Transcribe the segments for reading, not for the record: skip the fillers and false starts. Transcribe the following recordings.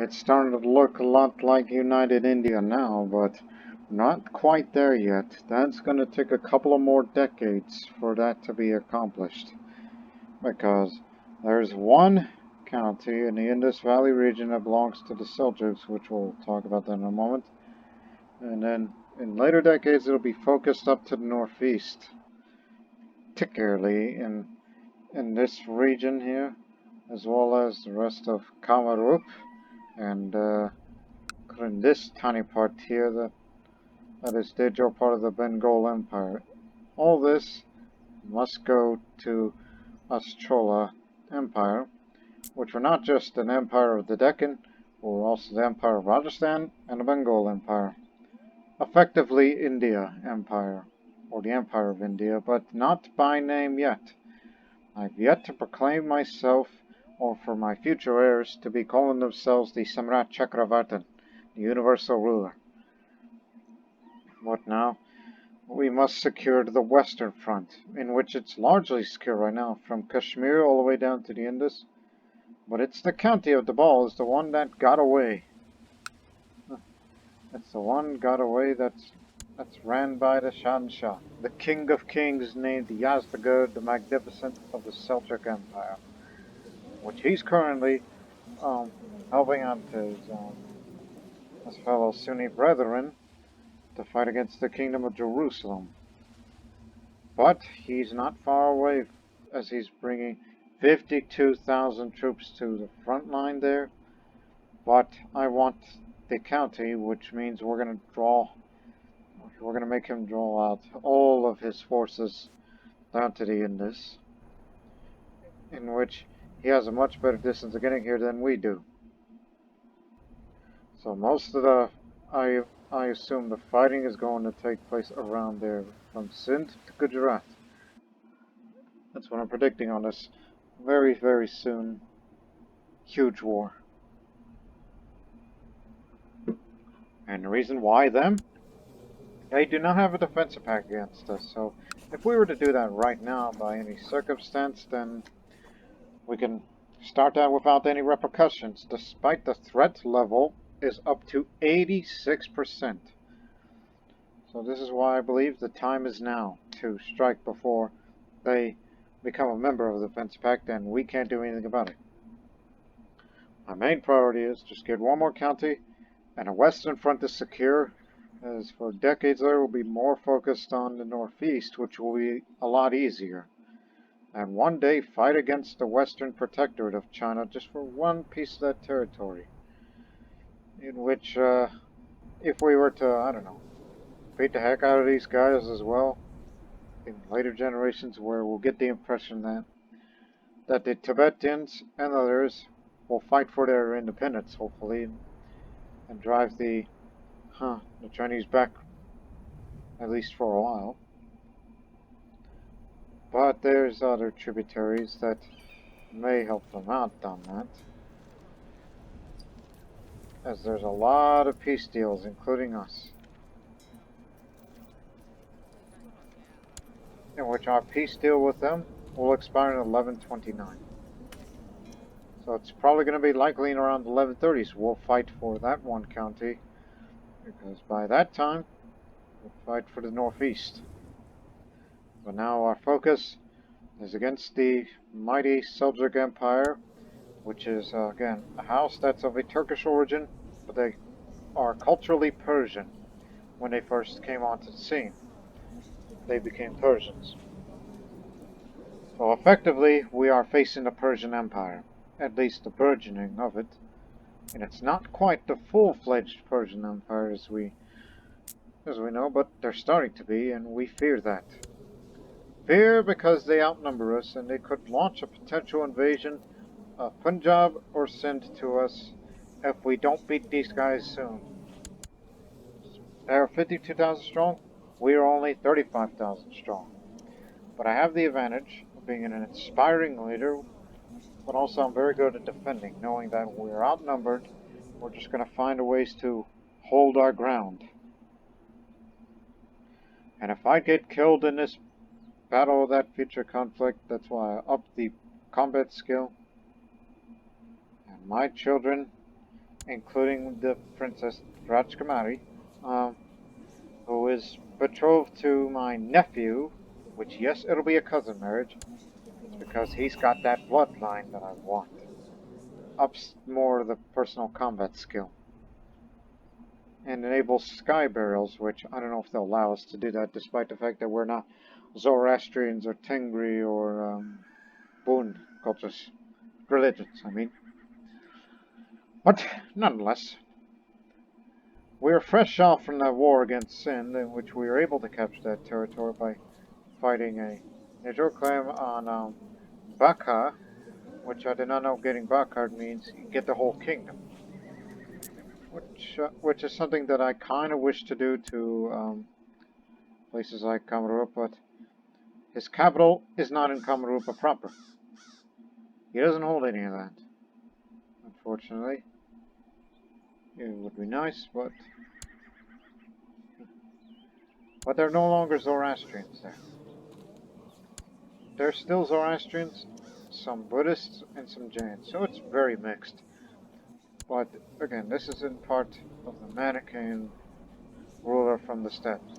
It's starting to look a lot like United India now, but not quite there yet. That's going to take a couple of more decades for that to be accomplished. Because there's one county in the Indus Valley region that belongs to the Seljuks, which we'll talk about that in a moment. And then in later decades, it'll be focused up to the northeast, particularly in this region here, as well as the rest of Kamarup and in this tiny part here that is Debul, part of the Bengal Empire. All this must go to us Chola Empire, which were not just an empire of the Deccan, but were also the Empire of Rajasthan and the Bengal Empire. Effectively India Empire, or the Empire of India, but not by name yet. I've yet to proclaim myself, or for my future heirs to be calling themselves the Samrat Chakravartin, the universal ruler. What now? We must secure the western front, in which it's largely secure right now, from Kashmir all the way down to the Indus. But it's the county of Debul is the one that got away. It's the one got away that's ran by the Shahanshah, the King of Kings named Yazdegerd the Magnificent of the Seljuk Empire, which he's currently helping out his fellow Sunni brethren to fight against the Kingdom of Jerusalem. But he's not far away, as he's bringing 52,000 troops to the front line there. But I want the county, which means we're going to make him draw out all of his forces down to the Indus, in which he has a much better distance of getting here than we do. So most of I assume the fighting is going to take place around there, from Sindh to Gujarat. That's what I'm predicting on this very, very soon huge war. And the reason why them? They do not have a defensive pact against us, so if we were to do that right now by any circumstance, then we can start that without any repercussions, despite the threat level is up to 86%. So this is why I believe the time is now to strike before they become a member of the Defense Pact and we can't do anything about it. My main priority is just get one more county and a western front is secure, as for decades there will be more focused on the northeast, which will be a lot easier. And one day fight against the western protectorate of China just for one piece of that territory. In which, if we were to, I don't know, beat the heck out of these guys as well, in later generations, where we'll get the impression that the Tibetans and others will fight for their independence, hopefully, and drive the Chinese back, at least for a while. But there's other tributaries that may help them out on that, as there's a lot of peace deals, including us, in which our peace deal with them will expire in 1129. So it's probably going to be likely in around the 1130s we'll fight for that one county, because by that time we'll fight for the northeast. But now our focus is against the mighty Seljuk Empire, which is, again, a house that's of a Turkish origin, but they are culturally Persian. When they first came onto the scene, they became Persians. So effectively, we are facing the Persian Empire, at least the burgeoning of it. And it's not quite the full-fledged Persian Empire as we know, but they're starting to be, and we fear that. Fear because they outnumber us, and they could launch a potential invasion of Punjab or Sindh to us if we don't beat these guys soon. They're 52,000 strong, we are only 35,000 strong. But I have the advantage of being an inspiring leader, but also I'm very good at defending, knowing that we're outnumbered, we're just going to find ways to hold our ground. And if I get killed in this battle of that future conflict, that's why I upped the combat skill. And my children including the Princess Rajkumari, um, who is betrothed to my nephew, which, yes, it'll be a cousin marriage. It's because he's got that bloodline that I want. Ups more the personal combat skill. And enables sky burials, which I don't know if they'll allow us to do that, despite the fact that we're not Zoroastrians or Tengri or Boon cultures. Religions, I mean. But, nonetheless, we are fresh off from that war against Sind, in which we were able to capture that territory by fighting a Nijor claim on Baka, which I did not know getting Bakar means you get the whole kingdom. Which is something that I kind of wish to do to places like Kamarupa, but his capital is not in Kamarupa proper. He doesn't hold any of that, unfortunately. It would be nice, but they're no longer Zoroastrians there. There's still Zoroastrians, some Buddhists, and some Jains, so it's very mixed. But again, this is in part of the Manichaean ruler from the steppes,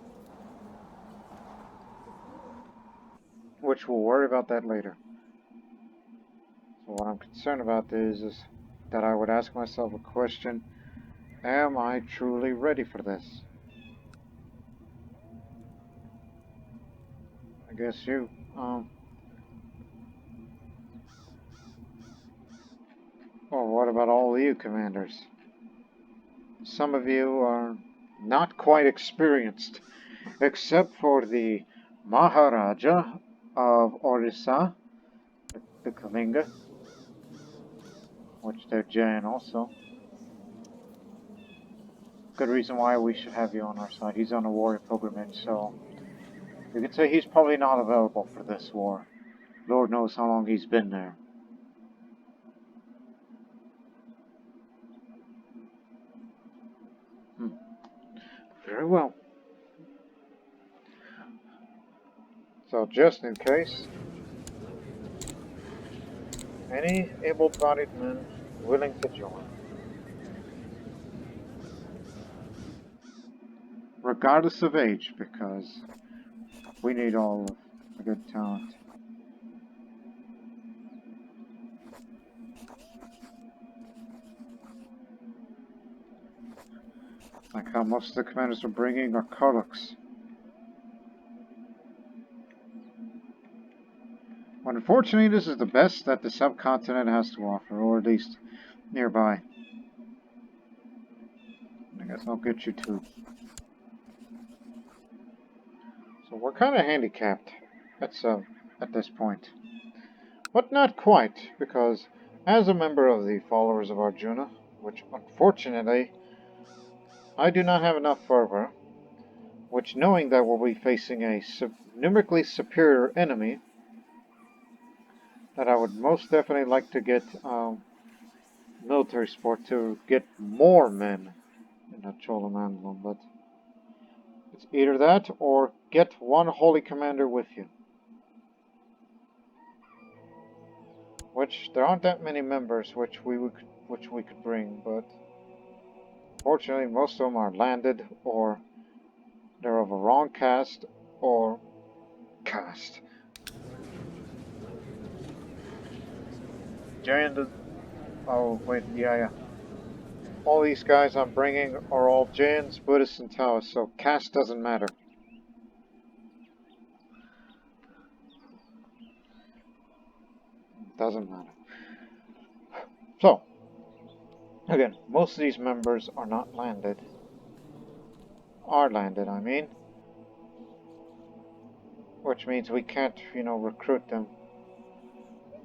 which we'll worry about that later. So what I'm concerned about is that I would ask myself a question: am I truly ready for this? I guess you. Well, what about all you commanders? Some of you are not quite experienced, except for the Maharaja of Orissa, the Kalinga, which they're Jain also. Good reason why we should have you on our side. He's on a warrior pilgrimage, so you could say he's probably not available for this war. Lord knows how long he's been there. Very well. So just in case, any able-bodied men willing to join, regardless of age, because we need all of the good talent. Like how most of the commanders are bringing are Karluks. Unfortunately, this is the best that the subcontinent has to offer, or at least nearby. I guess I'll get you too. So we're kind of handicapped at this point. But not quite, because as a member of the followers of Arjuna, which unfortunately I do not have enough fervor, which knowing that we'll be facing a numerically superior enemy, that I would most definitely like to get military support to get more men in the Chola-Mandalum, but it's either that or get one holy commander with you. Which there aren't that many members which we could bring, but fortunately most of them are landed or they're of a wrong caste or caste. Jain. Oh wait, yeah. All these guys I'm bringing are all Jains, Buddhists, and Taoists, so caste doesn't matter. Doesn't matter. So, again, most of these members are not landed. Are landed, I mean. Which means we can't, recruit them.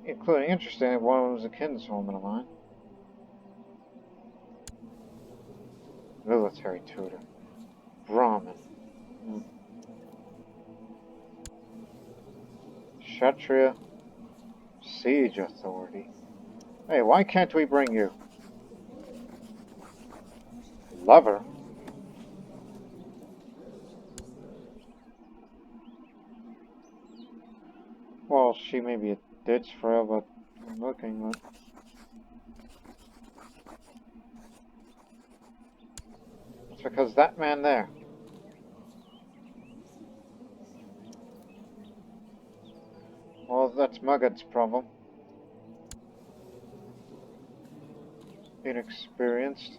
Including, interestingly, one of them was a kinswoman of mine. Military tutor. Brahmin. Kshatriya. Siege authority. Hey, why can't we bring you? Lover? Well, she may be a ditch for her, but I'm looking. It's because that man there. Well, that's Mugad's problem. Inexperienced.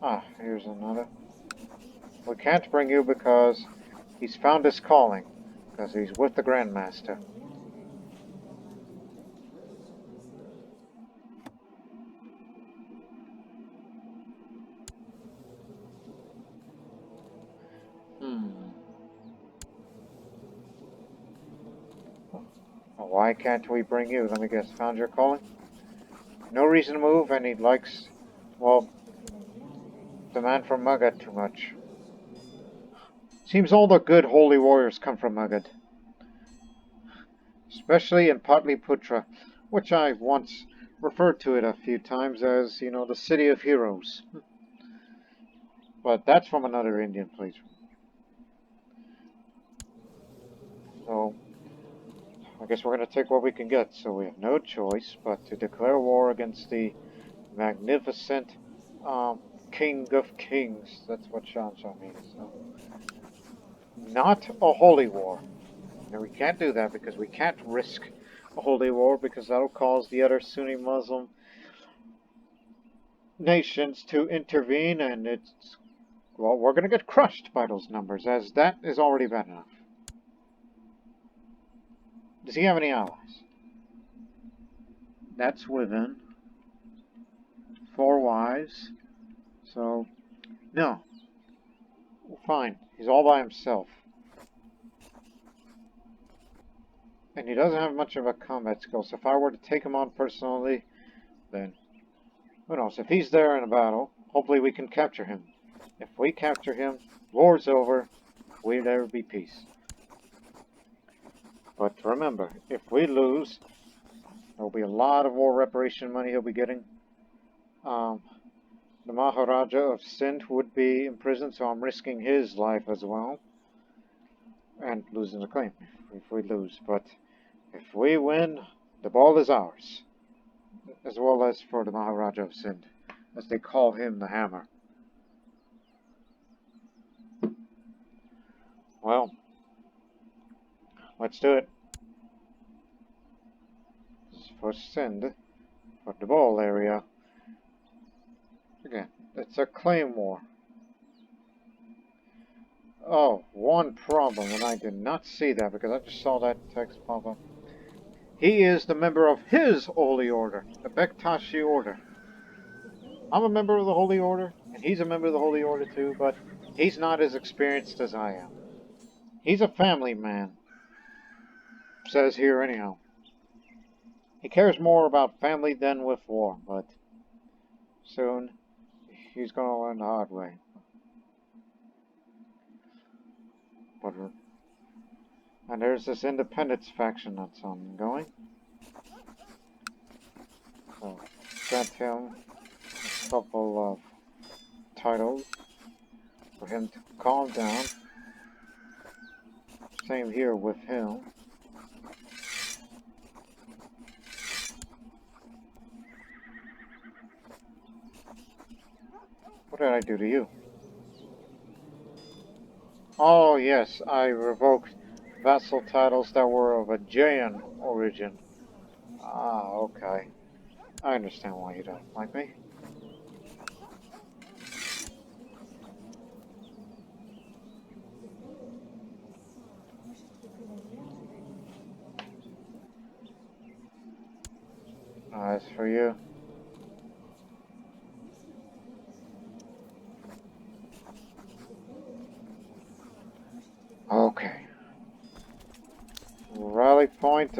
Ah, here's another. We can't bring you because he's found his calling. Because he's with the Grandmaster. Well, why can't we bring you? Let me guess. Found your calling? No reason to move, and he likes, well, the man from Magad too much. Seems all the good holy warriors come from Magad. Especially in Patliputra, which I once referred to it a few times as, you know, the city of heroes. But that's from another Indian place. So, I guess we're going to take what we can get. So we have no choice but to declare war against the magnificent King of Kings. That's what Shamsha means. So, not a holy war. And we can't do that because we can't risk a holy war because that'll cause the other Sunni Muslim nations to intervene, and it's, well, we're going to get crushed by those numbers, as that is already bad enough. Does he have any allies? That's within 4 wives. So, no. Fine. He's all by himself. And he doesn't have much of a combat skill, so if I were to take him on personally, then who knows? If he's there in a battle, hopefully we can capture him. If we capture him, war's over, will there be peace. But remember, if we lose, there'll be a lot of war reparation money he'll be getting. The Maharaja of Sindh would be imprisoned, so I'm risking his life as well. And losing the claim if we lose. But if we win, the ball is ours. As well as for the Maharaja of Sindh, as they call him the Hammer. Well, let's do it. For Sindh, for the Debul area. Again, it's a claim war. Oh, one problem, and I did not see that because I just saw that text pop up. He is the member of his holy order, the Bektashi order. I'm a member of the holy order, and he's a member of the holy order too, but he's not as experienced as I am. He's a family man, says here anyhow. He cares more about family than with war, but soon he's going to learn the hard way. But, and there's this independence faction that's ongoing. So, sent him a couple of titles for him to calm down. Same here with him. What did I do to you? Oh yes, I revoked vassal titles that were of a Jain origin. Ah, okay. I understand why you don't like me. As for you, okay. Rally point,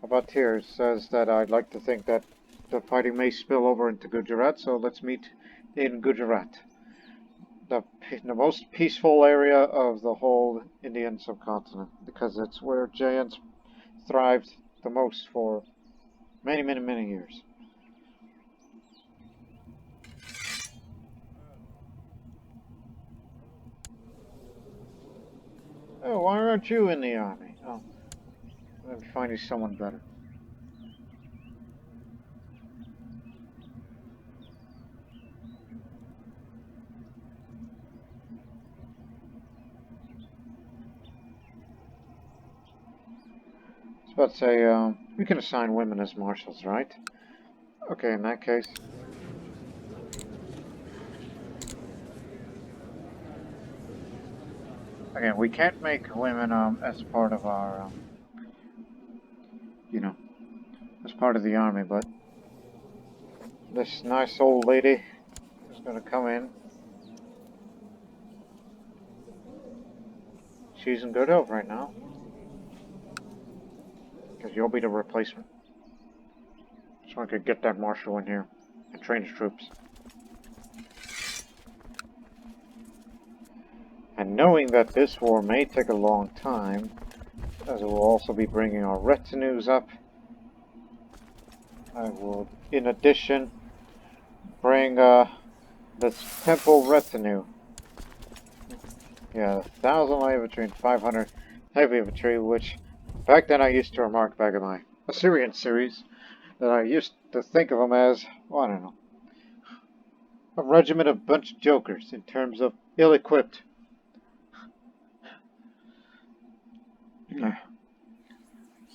about here says that I'd like to think that the fighting may spill over into Gujarat, so let's meet in Gujarat. The most peaceful area of the whole Indian subcontinent, because it's where Jains thrived the most for many, many, many years. Oh, why aren't you in the army? Oh, Let me find you someone better. I was about to say, we can assign women as marshals, right? Okay, in that case. Again, we can't make women as part of our, you know, as part of the army, but this nice old lady is going to come in. She's in good health right now, because you'll be the replacement. So I could get that marshal in here and train his troops. And knowing that this war may take a long time, as it will also be bringing our retinues up, I will, in addition, bring this temple retinue. Yeah, 1,000 light infantry and 500 heavy infantry, which back then I used to remark back in my Assyrian series that I used to think of them as, well, I don't know, a regiment of bunch of jokers in terms of ill-equipped.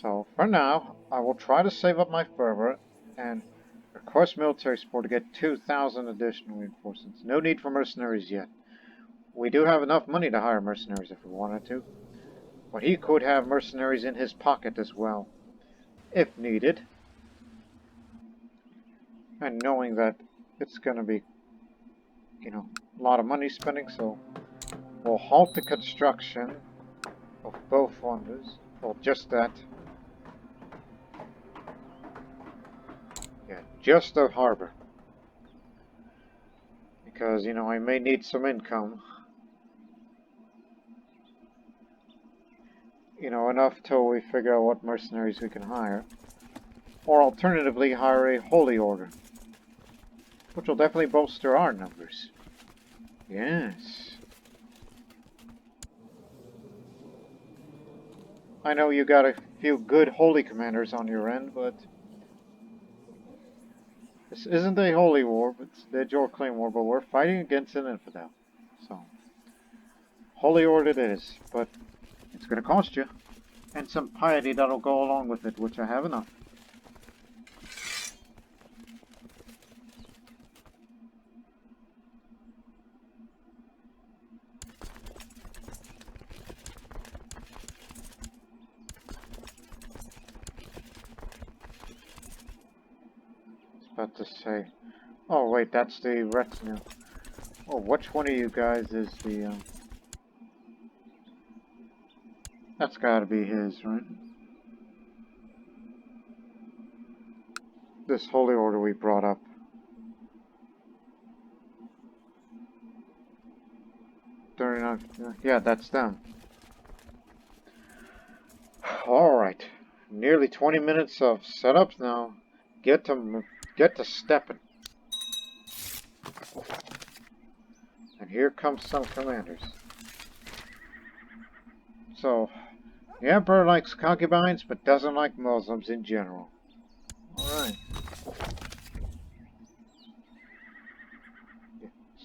So, for now, I will try to save up my fervor and request military support to get 2,000 additional reinforcements. No need for mercenaries yet. We do have enough money to hire mercenaries if we wanted to, but he could have mercenaries in his pocket as well, if needed. And knowing that it's going to be, a lot of money spending, so we'll halt the construction of both wonders. Well, just that. Yeah, just the harbor. Because, I may need some income. Enough till we figure out what mercenaries we can hire. Or alternatively, hire a holy order. Which will definitely bolster our numbers. Yes. I know you got a few good holy commanders on your end, but this isn't a holy war, it's the Jor Claim war, but we're fighting against an infidel. So, holy order it is, but it's going to cost you. And some piety that'll go along with it, which I have enough. About to say, oh wait, that's the retinue. Oh, which one of you guys is the, that's gotta be his, right? This holy order we brought up. Yeah, that's them. Alright, nearly 20 minutes of setups now. Get to stepping. And here comes some commanders. So, the Emperor likes concubines, but doesn't like Muslims in general. Alright.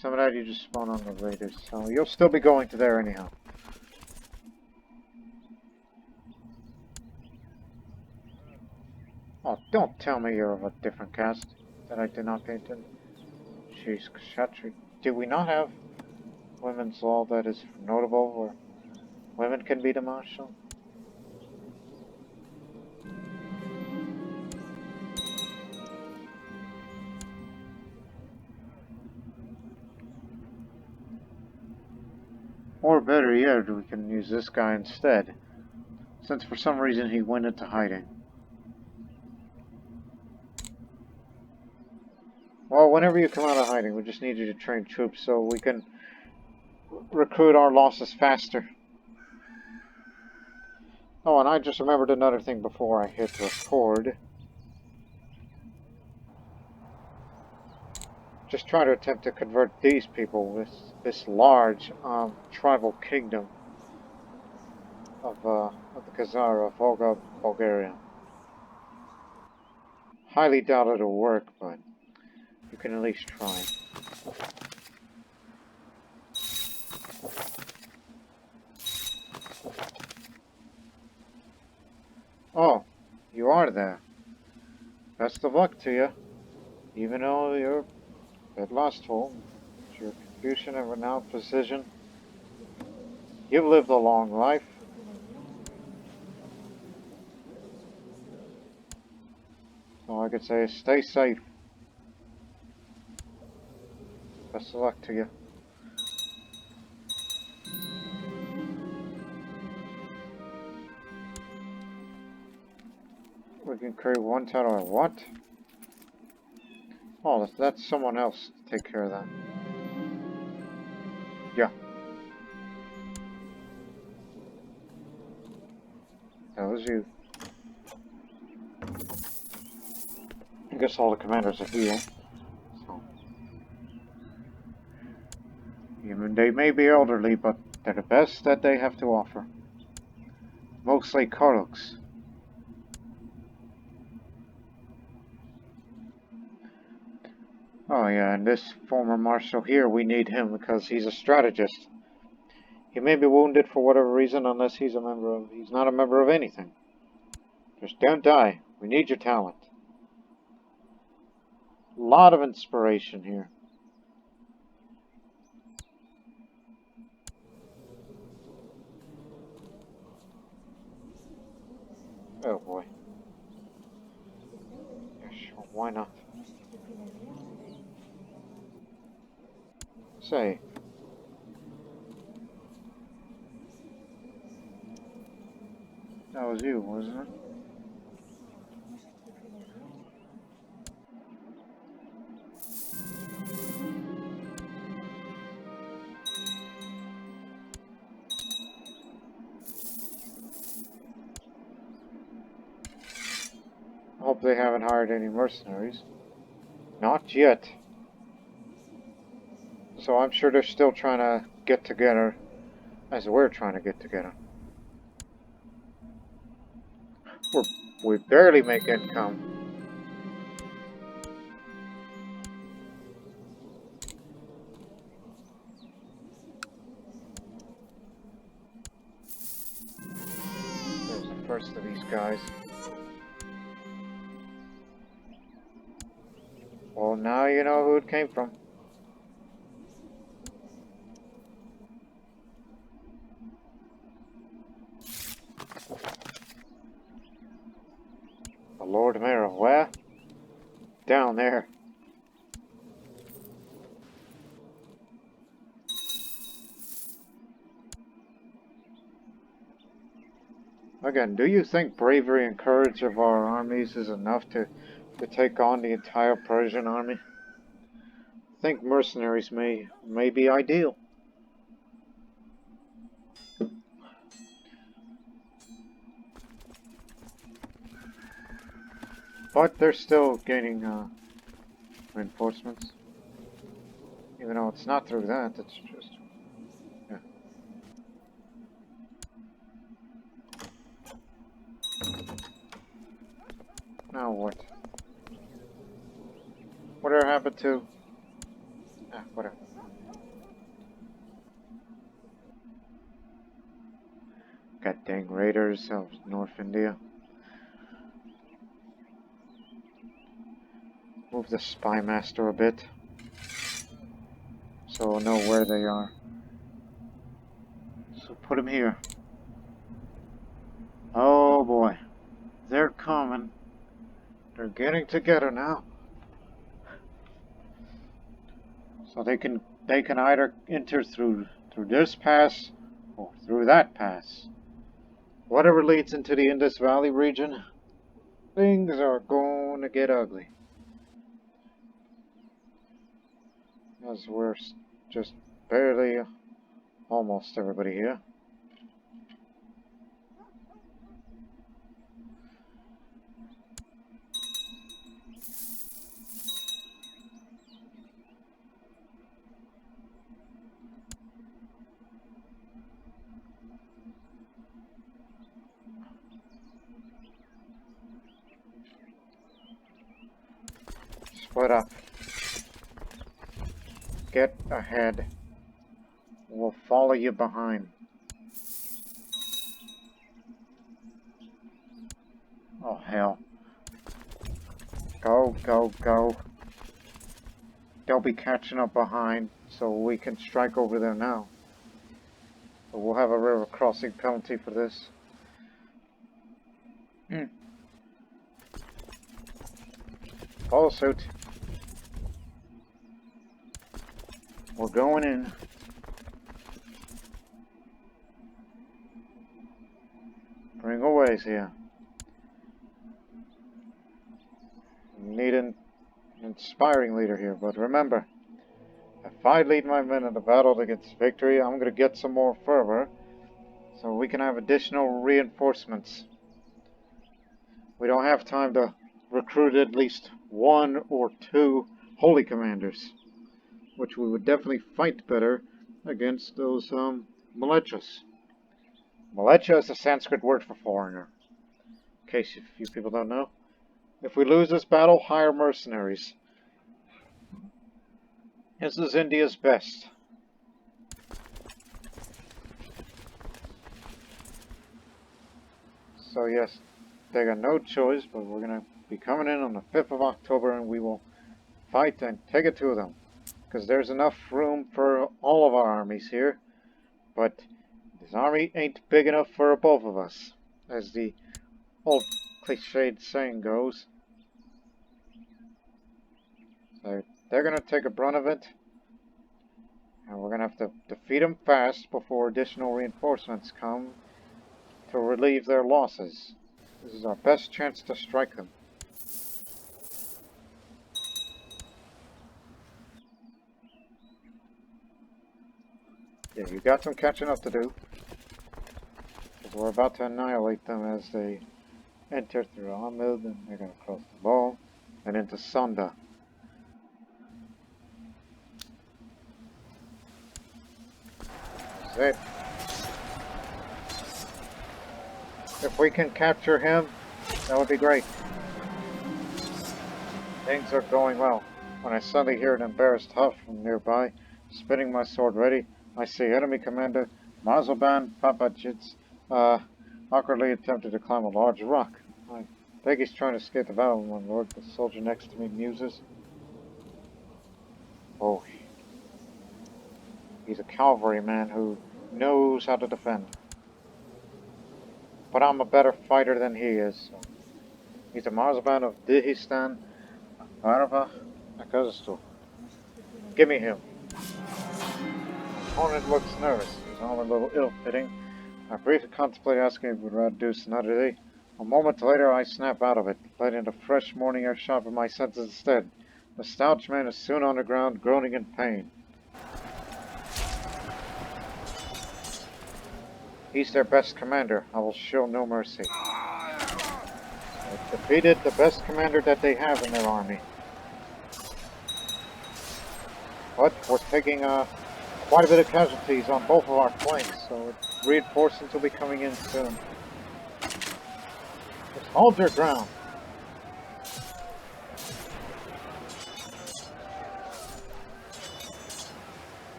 Some of that you just spawn on the raiders, so you'll still be going to there anyhow. Oh, don't tell me you're of a different caste that I did not paint in. Jeez, Kshatri. Do we not have women's law that is notable where women can be the marshal? Or better yet, we can use this guy instead, since for some reason he went into hiding. Well, whenever you come out of hiding, we just need you to train troops so we can recruit our losses faster. Oh, and I just remembered another thing before I hit record. Just try to attempt to convert these people with this large tribal kingdom. of the Khazar of Volga Bulgaria. Highly doubt it'll work, but you can at least try. Oh, you are there. Best of luck to you. Even though you're a bit lustful, with your Confucian and renowned precision, you've lived a long life. All I could say is stay safe. Best of luck to you. We can create one tower. What? Oh, that's someone else to take care of that. Yeah. That was you. I guess all the commanders are here. So. Even they may be elderly, but they're the best that they have to offer. Mostly Karuks. Oh yeah, and this former marshal here, we need him because he's a strategist. He may be wounded for whatever reason unless he's not a member of anything. Just don't die. We need your talent. A lot of inspiration here. Oh boy. Yeah, sure, why not? Say. That was you, wasn't it? I hope they haven't hired any mercenaries. Not yet. So I'm sure they're still trying to get together as we're trying to get together. We barely make income. There's the first of these guys. Well, now you know who it came from. The Lord Mayor, where? Down there. Again, do you think bravery and courage of our armies is enough to take on the entire Persian army? I think mercenaries may be ideal. But they're still gaining reinforcements. Even though it's not through that, it's just... Yeah. Now what? Whatever happened to... whatever. God dang raiders of North India. Move the spy master a bit. So we'll know where they are. So put him here. Oh boy. They're coming. They're getting together now. So they can either enter through this pass or through that pass. Whatever leads into the Indus Valley region, things are going to get ugly. As we're just barely almost everybody here. Split up. Get ahead. We'll follow you behind. Oh, hell. Go, go, go. They'll be catching up behind, so we can strike over there now. But we'll have a river crossing penalty for this. Follow suit. We're going in. Bring away here. Need an inspiring leader here, but remember, if I lead my men in the battle against victory, I'm going to get some more fervor, so we can have additional reinforcements. We don't have time to recruit at least 1 or 2 holy commanders, which we would definitely fight better against those militias. Militia is a Sanskrit word for foreigner, in case you people don't know. If we lose this battle, hire mercenaries. This is India's best. So yes, they got no choice, but we're going to be coming in on the 5th of October and we will fight and take it to them. Because there's enough room for all of our armies here. But this army ain't big enough for both of us, as the old cliched saying goes. So they're going to take a brunt of it. And we're going to have to defeat them fast before additional reinforcements come to relieve their losses. This is our best chance to strike them. Yeah, you got some catching up to do. Because we're about to annihilate them as they enter through Ahmed, and they're going to cross the Ball and into Sonda. That's it. If we can capture him, that would be great. Things are going well. When I suddenly hear an embarrassed huff from nearby, spinning my sword ready, I see enemy commander Mazalban Papachits awkwardly attempted to climb a large rock. I think he's trying to escape the battle, my lord. The soldier next to me muses. Oh, he's a cavalryman who knows how to defend. But I'm a better fighter than he is. So. He's a Mazalban of Dihistan, Arava, Akazastu. Give me him. Opponent looks nervous. His armor a little ill-fitting. I briefly contemplate asking if he would rather do Sonata. A moment later, I snap out of it, letting the fresh morning air sharpen my senses instead. The stout man is soon on the ground, groaning in pain. He's their best commander. I will show no mercy. I've defeated the best commander that they have in their army. But we're taking quite a bit of casualties on both of our flanks, so reinforcements will be coming in soon. Just hold your ground.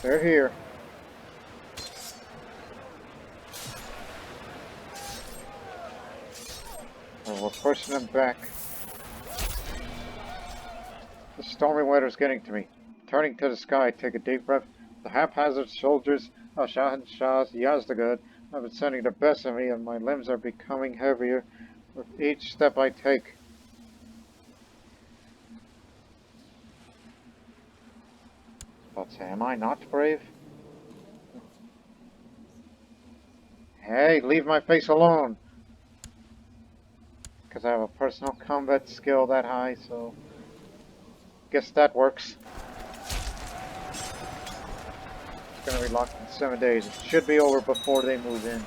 They're here. And we're pushing them back. The stormy weather's getting to me. Turning to the sky, I take a deep breath. The haphazard soldiers of Shah's Yazdagad have been sending the best of me, and my limbs are becoming heavier with each step I take. But am I not brave? Hey, leave my face alone! Because I have a personal combat skill that high, so guess that works. It's going to be locked in 7 days. It should be over before they move in.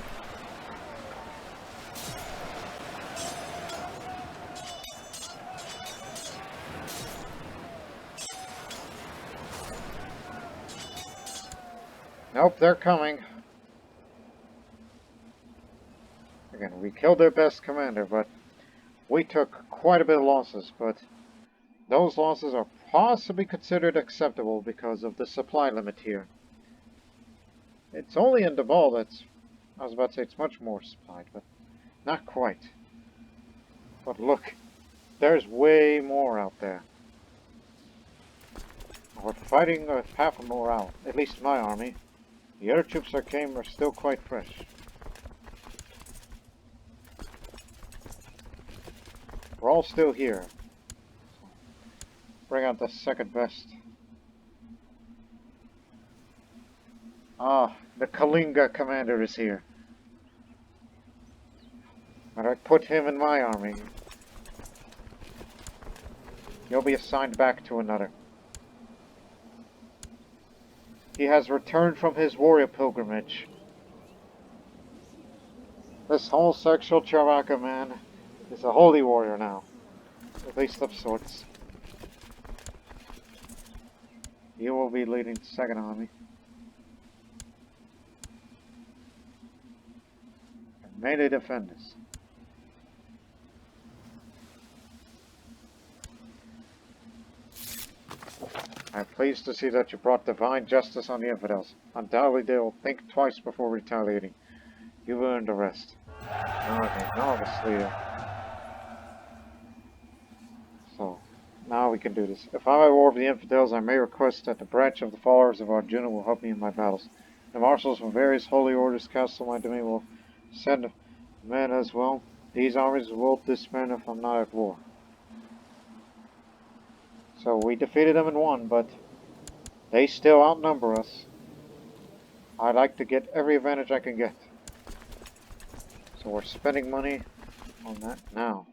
Nope, they're coming. We killed their best commander, but we took quite a bit of losses, but those losses are possibly considered acceptable because of the supply limit here. It's only in Debul that's, I was about to say it's much more supplied, but not quite. But look, there's way more out there. We're fighting with half a morale, at least my army. The other troops that came are still quite fresh. We're all still here. Bring out the second best. Ah, the Kalinga commander is here. But I put him in my army. He'll be assigned back to another. He has returned from his warrior pilgrimage. This homosexual Charaka man is a holy warrior now. At least of sorts. He will be leading the second army. And may they defend us. I'm pleased to see that you brought divine justice on the infidels. Undoubtedly they will think twice before retaliating. You've earned the rest. Okay, novice leader. So, now we can do this. If I'm at war with the infidels, I may request that the branch of the followers of Arjuna will help me in my battles. The marshals from various holy orders cast on my domain will send men as well. These armies will disband if I'm not at war. So we defeated them and won, but they still outnumber us. I'd like to get every advantage I can get. So we're spending money on that now.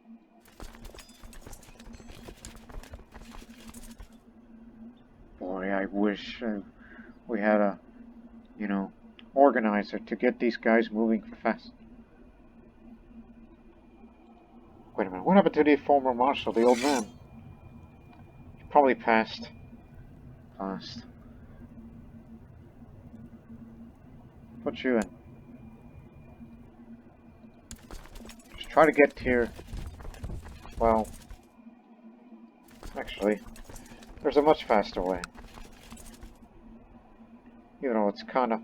Boy, I wish we had a, organizer to get these guys moving fast. Wait a minute, what happened to the former marshal, the old man? He probably passed. Put you in. Just try to get here. Well, actually, there's a much faster way. Even though it's kind of,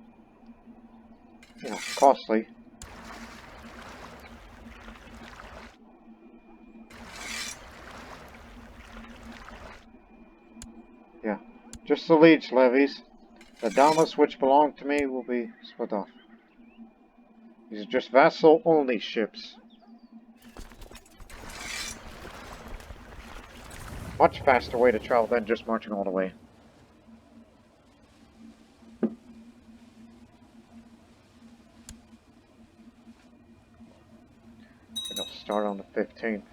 costly. Yeah, just the liege levies. The Damas which belong to me will be split off. These are just vassal-only ships. Much faster way to travel than just marching all the way. It'll start on the 15th.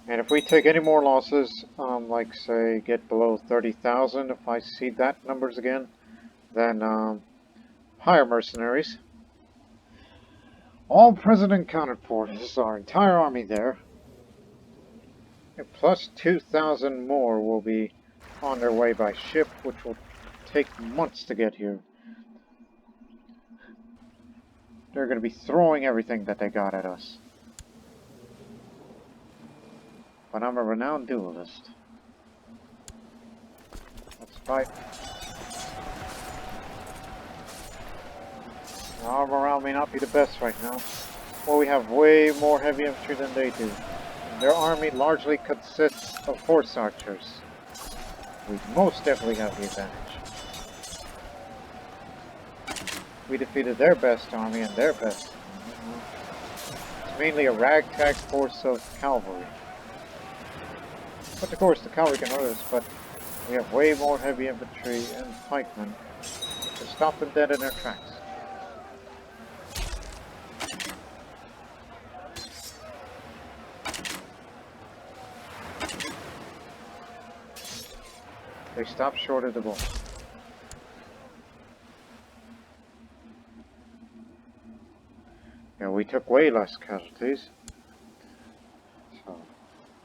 And if we take any more losses, like say get below 30,000, if I see that numbers again, then hire mercenaries. All present and accounted for. This is our entire army there. And plus 2,000 more will be on their way by ship, which will take months to get here. They're going to be throwing everything that they got at us. But I'm a renowned duelist. Let's fight. The armor around may not be the best right now. Well, we have way more heavy infantry than they do. And their army largely consists of horse archers. We most definitely have the advantage. We defeated their best army and their best army. It's mainly a ragtag force of cavalry. But of course the cavalry can hurt us, but we have way more heavy infantry and pikemen to stop them dead in their tracks. They stop short of the ball. Yeah, we took way less casualties. So,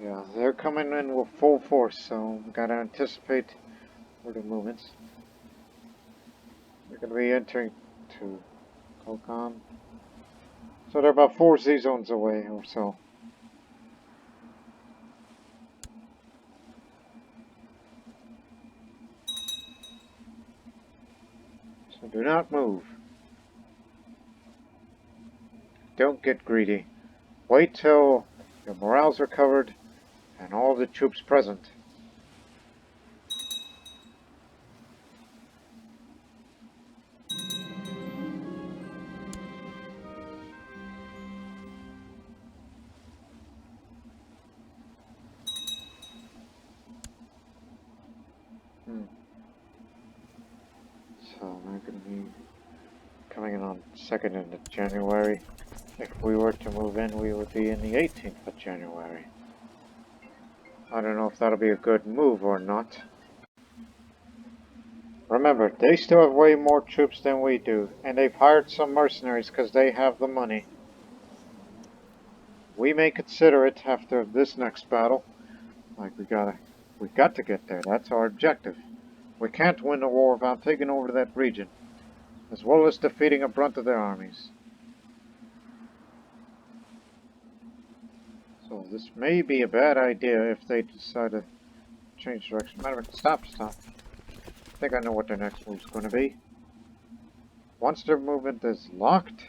yeah, they're coming in with full force, so we gotta anticipate further movements. They're gonna be entering to Kokon. So they're about 4 Z zones away or so. So do not move. Don't get greedy. Wait till your morale's recovered and all the troops present. So I'm going to be coming in on 2nd of January. If we were to move in, we would be in the 18th of January. I don't know if that'll be a good move or not. Remember, they still have way more troops than we do, and they've hired some mercenaries because they have the money. We may consider it after this next battle. Like, we got to get there. That's our objective. We can't win the war without taking over that region, as well as defeating a brunt of their armies. So this may be a bad idea if they decide to change direction. Matter of fact, stop. I think I know what their next move's going to be. Once their movement is locked,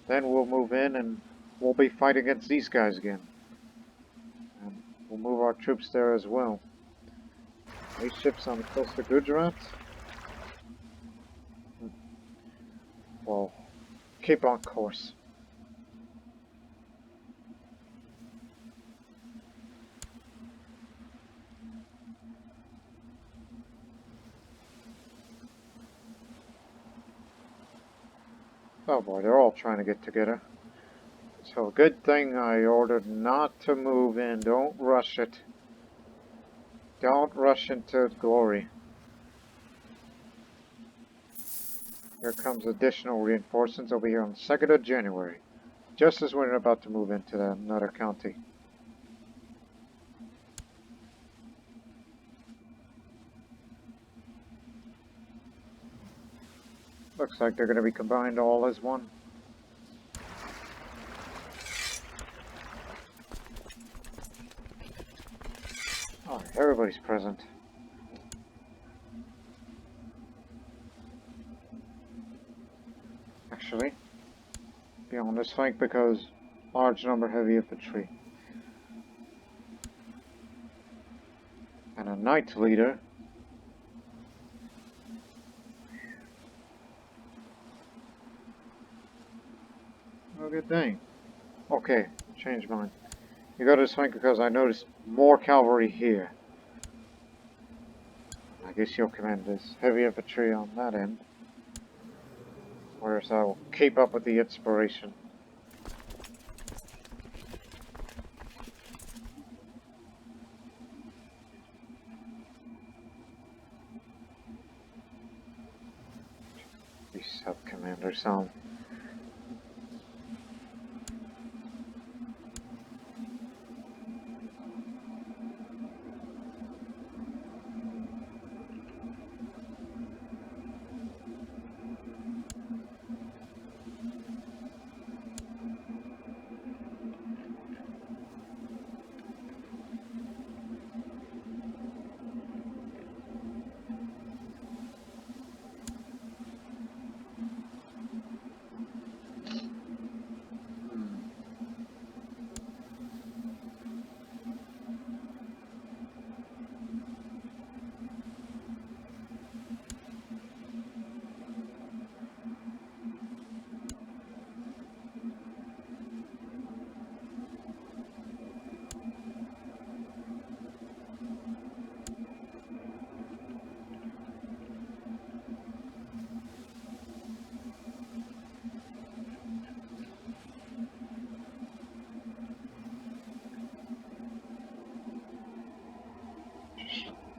then we'll move in and we'll be fighting against these guys again. And we'll move our troops there as well. These ships on the coast of Gujarat? Well, keep on course. Oh boy, they're all trying to get together. So good thing I ordered not to move in. Don't rush it. Don't rush into glory. Here comes additional reinforcements over here on the 2nd of January. Just as we're about to move into another county. Looks like they're going to be combined all as one. Oh, everybody's present. Actually, be on this flank because large number heavy infantry. And a knight leader. Oh, good thing. Okay, change mine. You go to this flank because I noticed more cavalry here. I guess you'll command this heavy infantry on that end. Whereas I will keep up with the inspiration. These sub-commanders sound.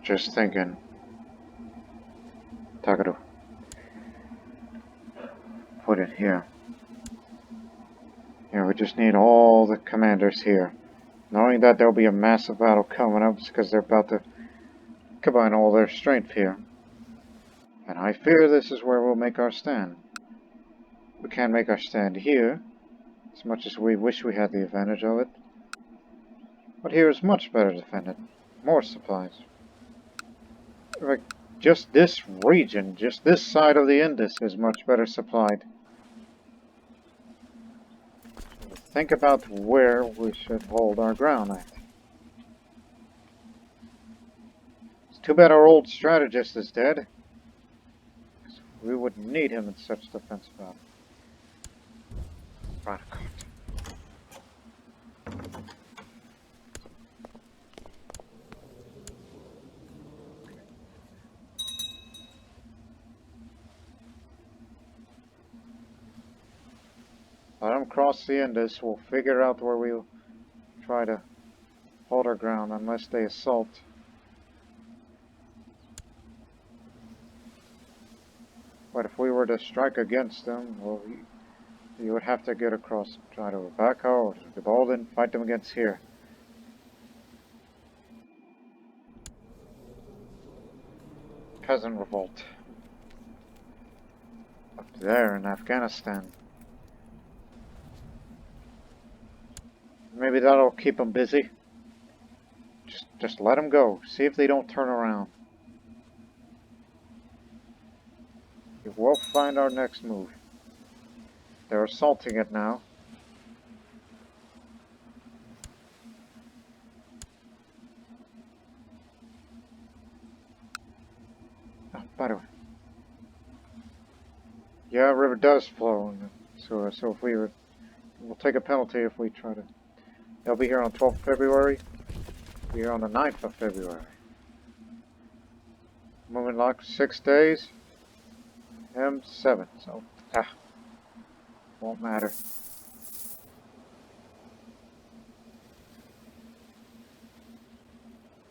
Just thinking. Takado. Put it here. Yeah, we just need all the commanders here. Knowing that there'll be a massive battle coming up because they're about to combine all their strength here. And I fear this is where we'll make our stand. We can't make our stand here, as much as we wish we had the advantage of it. But here is much better defended. More supplies. Like, just this region, just this side of the Indus is much better supplied. Think about where we should hold our ground at. It's too bad our old strategist is dead. We would need him in such defense battle. Right. Let them cross the Indus. We'll figure out where we'll try to hold our ground unless they assault. But if we were to strike against them, well, you would have to get across, try to Rebecca or Debul and fight them against here. Peasant revolt. Up there in Afghanistan. Maybe that'll keep them busy. Just let them go. See if they don't turn around. We'll find our next move. They're assaulting it now. Oh, by the way. Yeah, river does flow. So if we'll take a penalty if we try to. They'll be here on 12th February. We'll be here on the 9th of February. Movement lock 6 days. M7. So, won't matter.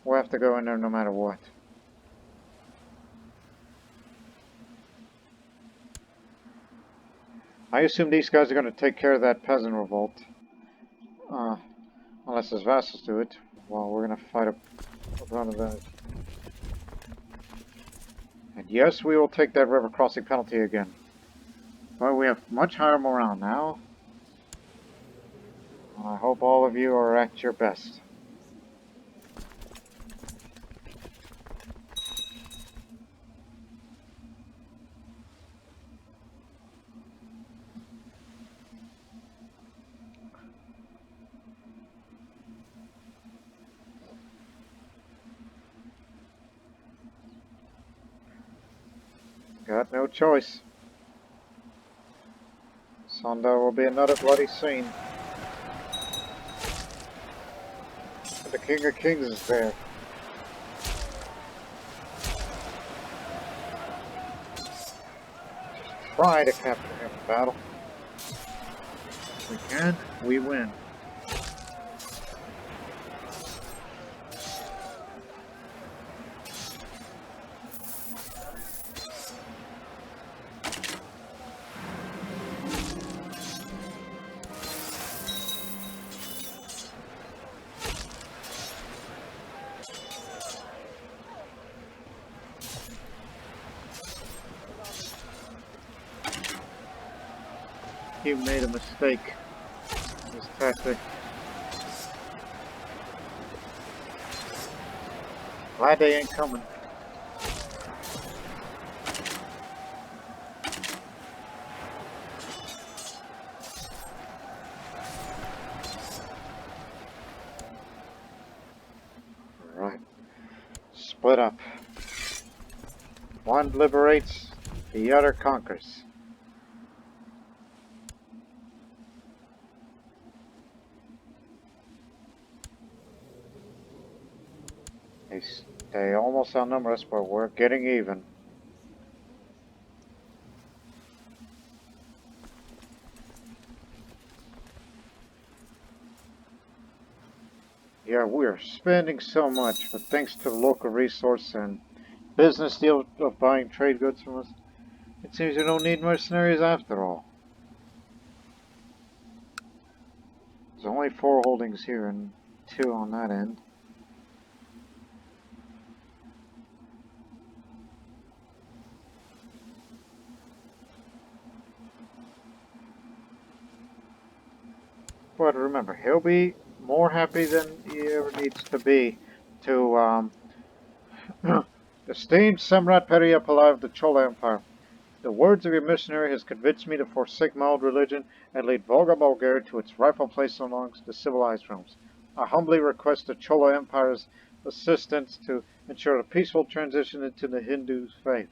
We'll have to go in there no matter what. I assume these guys are going to take care of that peasant revolt. Unless his vassals do it. Well, we're going to fight a run of that. And yes, we will take that river crossing penalty again. But we have much higher morale now. I hope all of you are at your best. Got no choice. Sunday will be another bloody scene. The King of Kings is there. Just try to capture him in battle. If we can, we win. He made a mistake. His tactic. Glad they ain't coming. Right. Split up. One liberates, the other conquers. They almost outnumber us, but we're getting even. Yeah, we're spending so much, but thanks to the local resource and business deal of buying trade goods from us, it seems we don't need mercenaries after all. There's only 4 holdings here and 2 on that end. But remember, he'll be more happy than he ever needs to be to esteemed Samrat Periyapillai of the Chola Empire. The words of your missionary has convinced me to forsake my old religion and lead Volga Bulgaria to its rightful place amongst the civilized realms. I humbly request the Chola Empire's assistance to ensure a peaceful transition into the Hindu faith.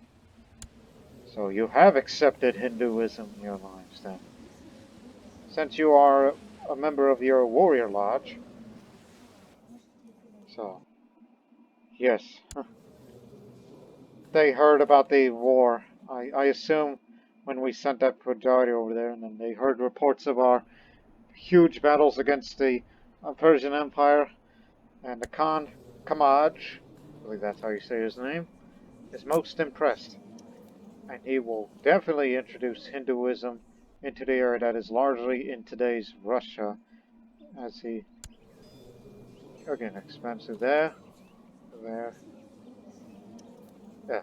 So you have accepted Hinduism in your lives then. Since you are a member of your warrior lodge. So, yes. They heard about the war. I assume when we sent that Pujari over there, and then they heard reports of our huge battles against the Persian Empire, and the Khan Kamaj, I believe that's how you say his name, is most impressed. And he will definitely introduce Hinduism into the area that is largely in today's Russia, as he, again, expands to there, there, yeah.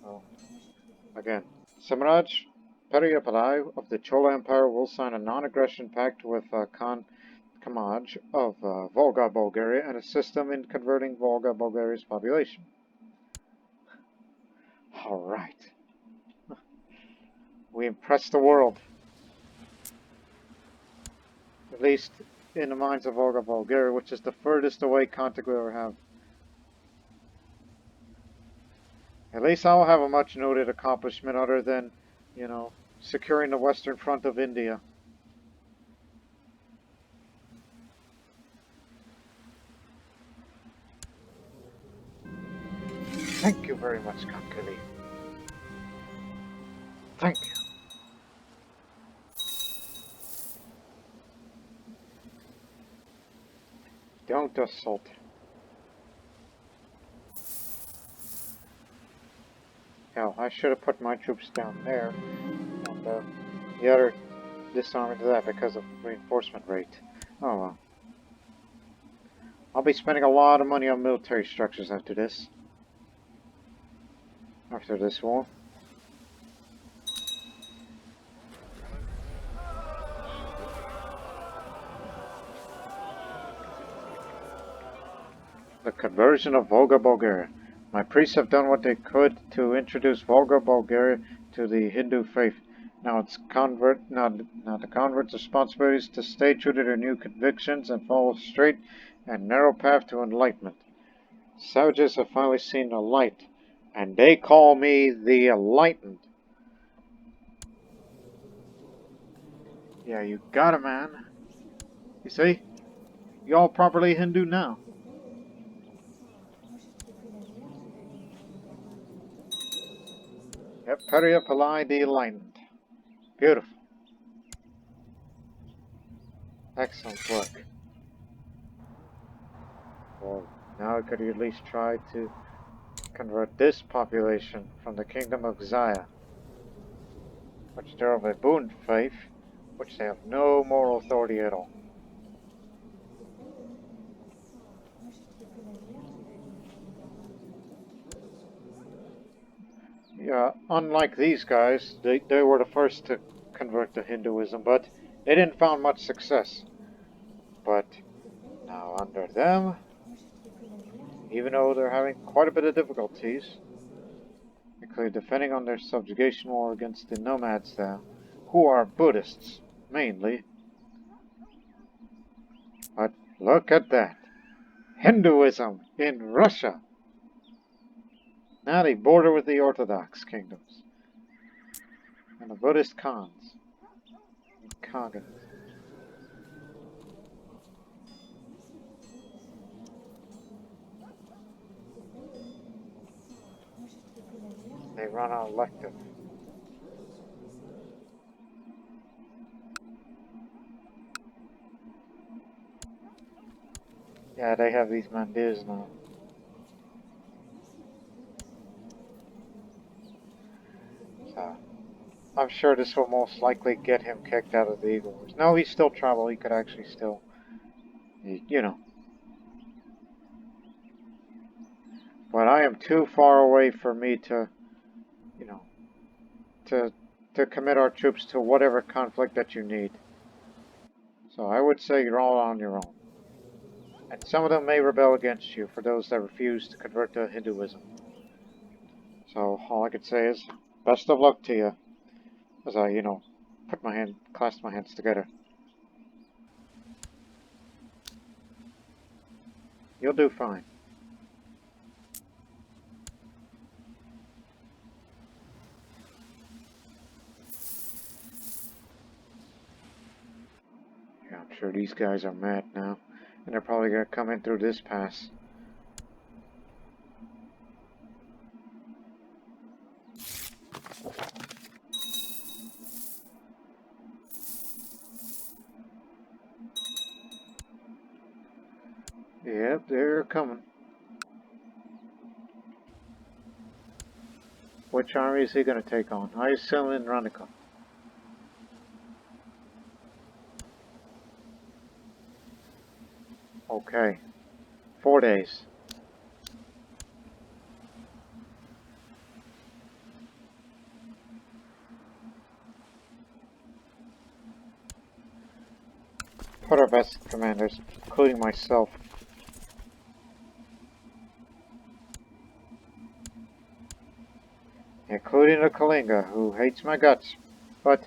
So, again, Samrat Periyapillai of the Chola Empire will sign a non-aggression pact with Khan Kamaj of Volga Bulgaria and assist them in converting Volga Bulgaria's population. Alright. We impressed the world. At least in the minds of Volga Bulgaria, which is the furthest away contact we ever have. At least I'll have a much noted accomplishment other than, you know, securing the western front of India. Thank you very much, Kankali. Thank you. Don't assault. Hell, I should have put my troops down there, and the other disarm into that because of reinforcement rate. Oh well. I'll be spending a lot of money on military structures after this. After this war. The conversion of Volga Bulgaria. My priests have done what they could to introduce Volga Bulgaria to the Hindu faith. Now the converts' responsibility is to stay true to their new convictions and follow a straight and narrow path to enlightenment. Savages have finally seen the light, and they call me the Enlightened. Yeah, you got it, man. You see? You all properly Hindu now. Yep, Periyapillai the Enlightened. Beautiful. Excellent work. Well, now we could at least try to convert this population from the kingdom of Xia, which they're of a Boon faith, which they have no moral authority at all. Yeah, unlike these guys, they were the first to convert to Hinduism, but they didn't find much success. But now under them, even though they're having quite a bit of difficulties, including defending on their subjugation war against the nomads there, who are Buddhists, mainly. But look at that. Hinduism in Russia. Now they border with the Orthodox kingdoms. And the Buddhist Khans. And Khagans. They run on elective. Yeah, they have these mandirs now. So, I'm sure this will most likely get him kicked out of the Eagle Wars. No, he's still trouble. He could actually still, you know. But I am too far away for me to, you know, to to commit our troops to whatever conflict that you need. So I would say you're all on your own. And some of them may rebel against you for those that refuse to convert to Hinduism. So all I could say is, best of luck to you. As I, clasp my hands together. You'll do fine. Yeah, I'm sure these guys are mad now. And they're probably gonna come in through this pass. Yep, they're coming. Which army is he gonna take on? I assume in Ranica. Okay. 4 days. Put our best commanders, including myself. Including the Kalinga, who hates my guts. But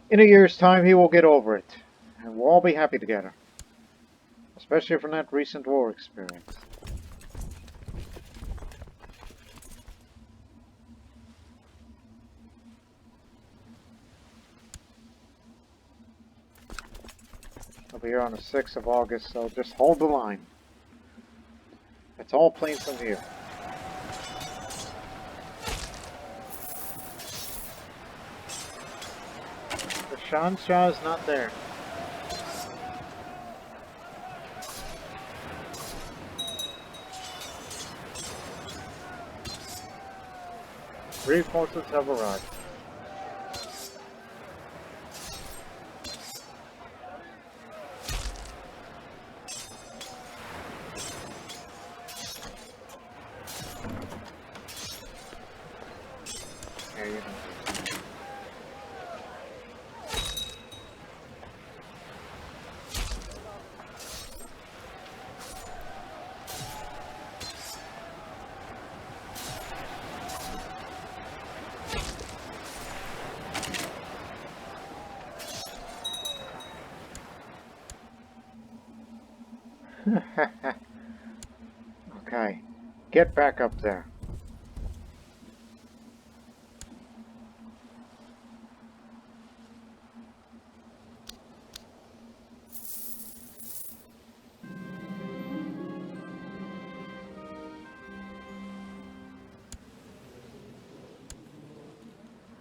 in a year's time, he will get over it. And we'll all be happy together. Especially from that recent war experience. I'll be here on the 6th of August, so just hold the line. It's all plain from here. The Shansha is not there. Reinforcements have arrived. Here you go. Okay, get back up there.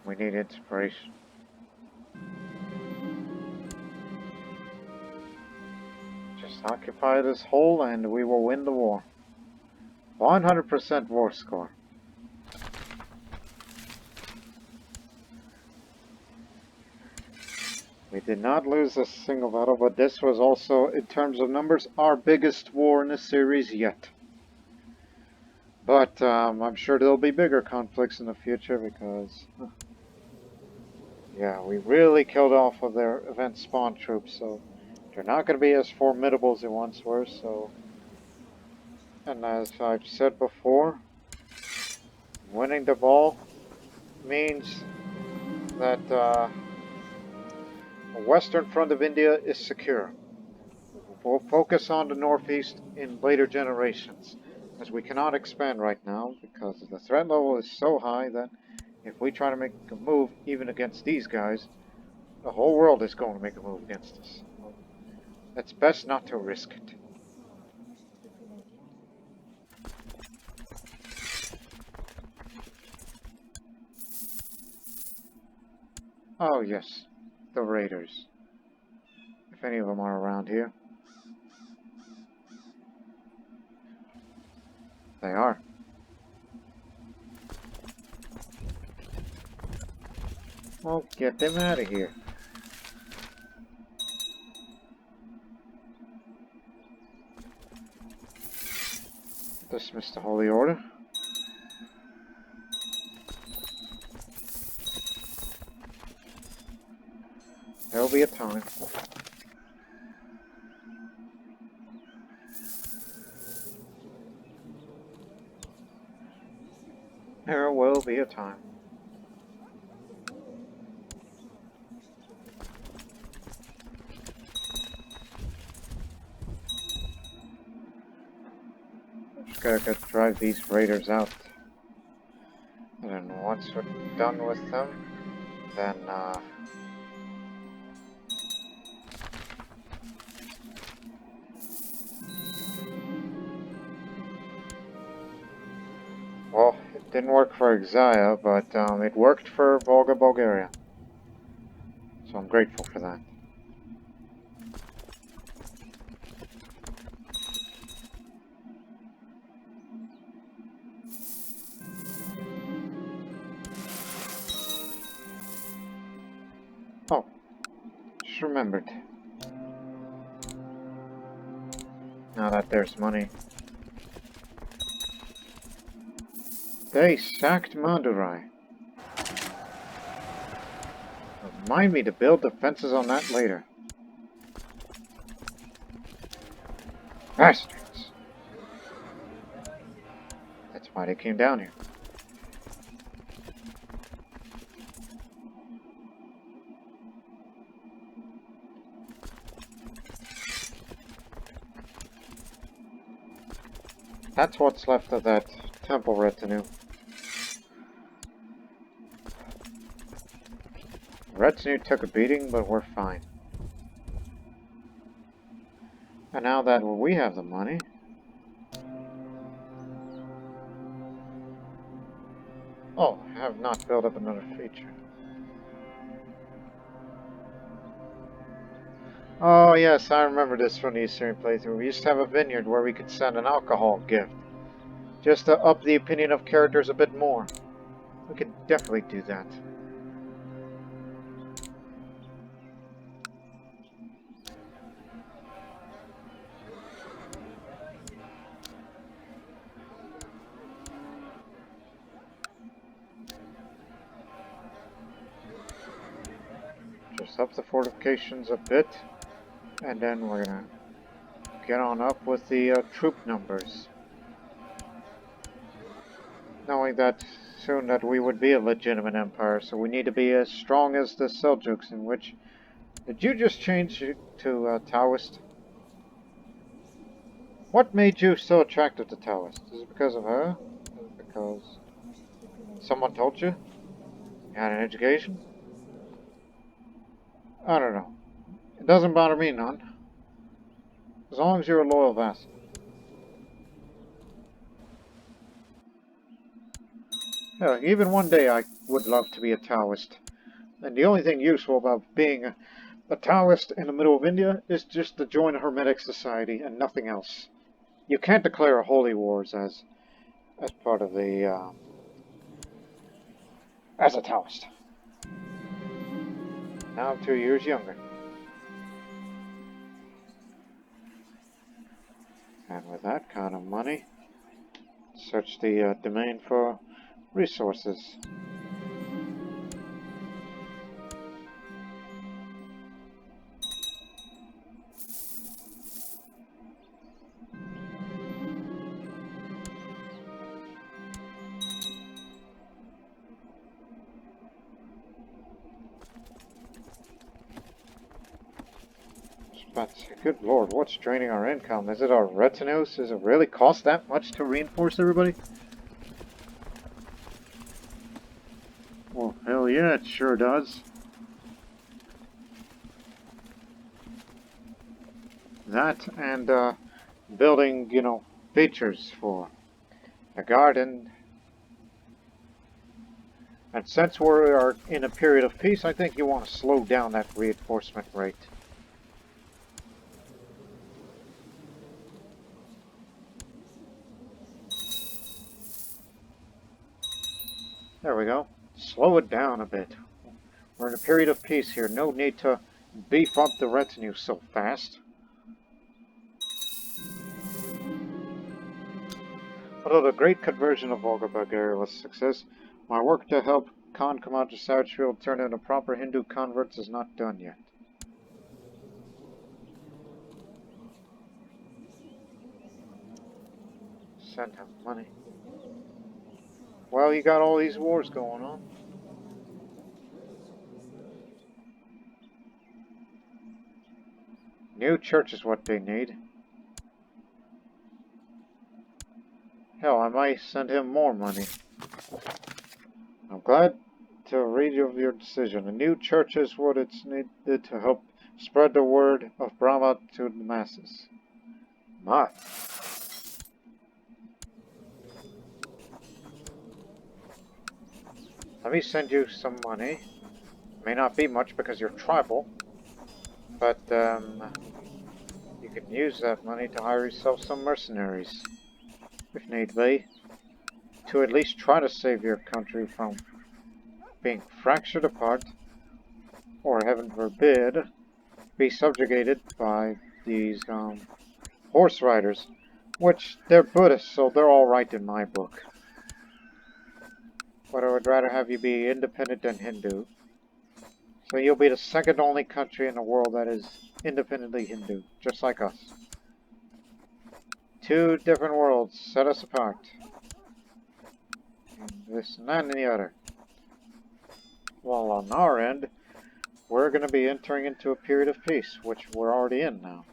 We need inspiration. Just occupy this hole and we will win the war. 100% war score. We did not lose a single battle, but this was also, in terms of numbers, our biggest war in the series yet. But I'm sure there'll be bigger conflicts in the future because, yeah, we really killed off of their event spawn troops, so they're not going to be as formidable as they once were. So, and as I've said before, winning the ball means that the western front of India is secure. We'll focus on the northeast in later generations, as we cannot expand right now because the threat level is so high that if we try to make a move even against these guys, the whole world is going to make a move against us. It's best not to risk it. Oh yes, the raiders. If any of them are around here. They are. Well, get them out of here. Dismiss the Holy Order. There'll be a time. There will be a time. Just gotta drive these raiders out. And then once we're done with them, then well, it didn't work for Exia, but it worked for Volga Bulgaria. So I'm grateful for that. Oh, just remembered. Now that there's money. They sacked Madurai. Remind me to build defenses on that later. Bastards! That's why they came down here. That's what's left of that temple retinue. The retinue took a beating, but we're fine. And now that we have the money... Oh, I have not built up another feature. Oh yes, I remember this from the Eastern playthrough. We used to have a vineyard where we could send an alcohol gift. Just to up the opinion of characters a bit more. We could definitely do that. Just up the fortifications a bit. And then we're gonna get on up with the troop numbers. Knowing that soon that we would be a legitimate empire, so we need to be as strong as the Seljuks, in which... Did you just change to Taoist? What made you so attracted to Taoist? Is it because of her? Is it because someone told you? You had an education? I don't know. It doesn't bother me none. As long as you're a loyal vassal. Yeah, even one day I would love to be a Taoist. And the only thing useful about being a Taoist in the middle of India is just to join a Hermetic society and nothing else. You can't declare holy wars as part of the, as a Taoist. Now I'm 2 years younger. And with that kind of money, search the domain for resources. But good lord, what's draining our income? Is it our retinues? Does it really cost that much to reinforce everybody? Well, hell yeah, it sure does. That and building, you know, features for a garden. And since we are in a period of peace, I think you want to slow down that reinforcement rate. There we go. Slow it down a bit. We're in a period of peace here. No need to beef up the retinue so fast. Although the great conversion of Volga Bulgaria was a success, my work to help Khan Commander Sarchfield turn into proper Hindu converts is not done yet. send him money. Well, you got all these wars going on. New church is what they need. Hell, I might send him more money. I'm glad to read of your decision. A new church is what it's needed to help spread the word of Brahma to the masses. My. Let me send you some money. May not be much because you're tribal, but you can use that money to hire yourself some mercenaries, if need be, to at least try to save your country from being fractured apart, or heaven forbid, be subjugated by these horse riders, which they're Buddhists, so they're alright in my book. But I would rather have you be independent than Hindu. So you'll be the second only country in the world that is independently Hindu, just like us. Two different worlds set us apart. And this and that and the other. While on our end, we're going to be entering into a period of peace, which we're already in now.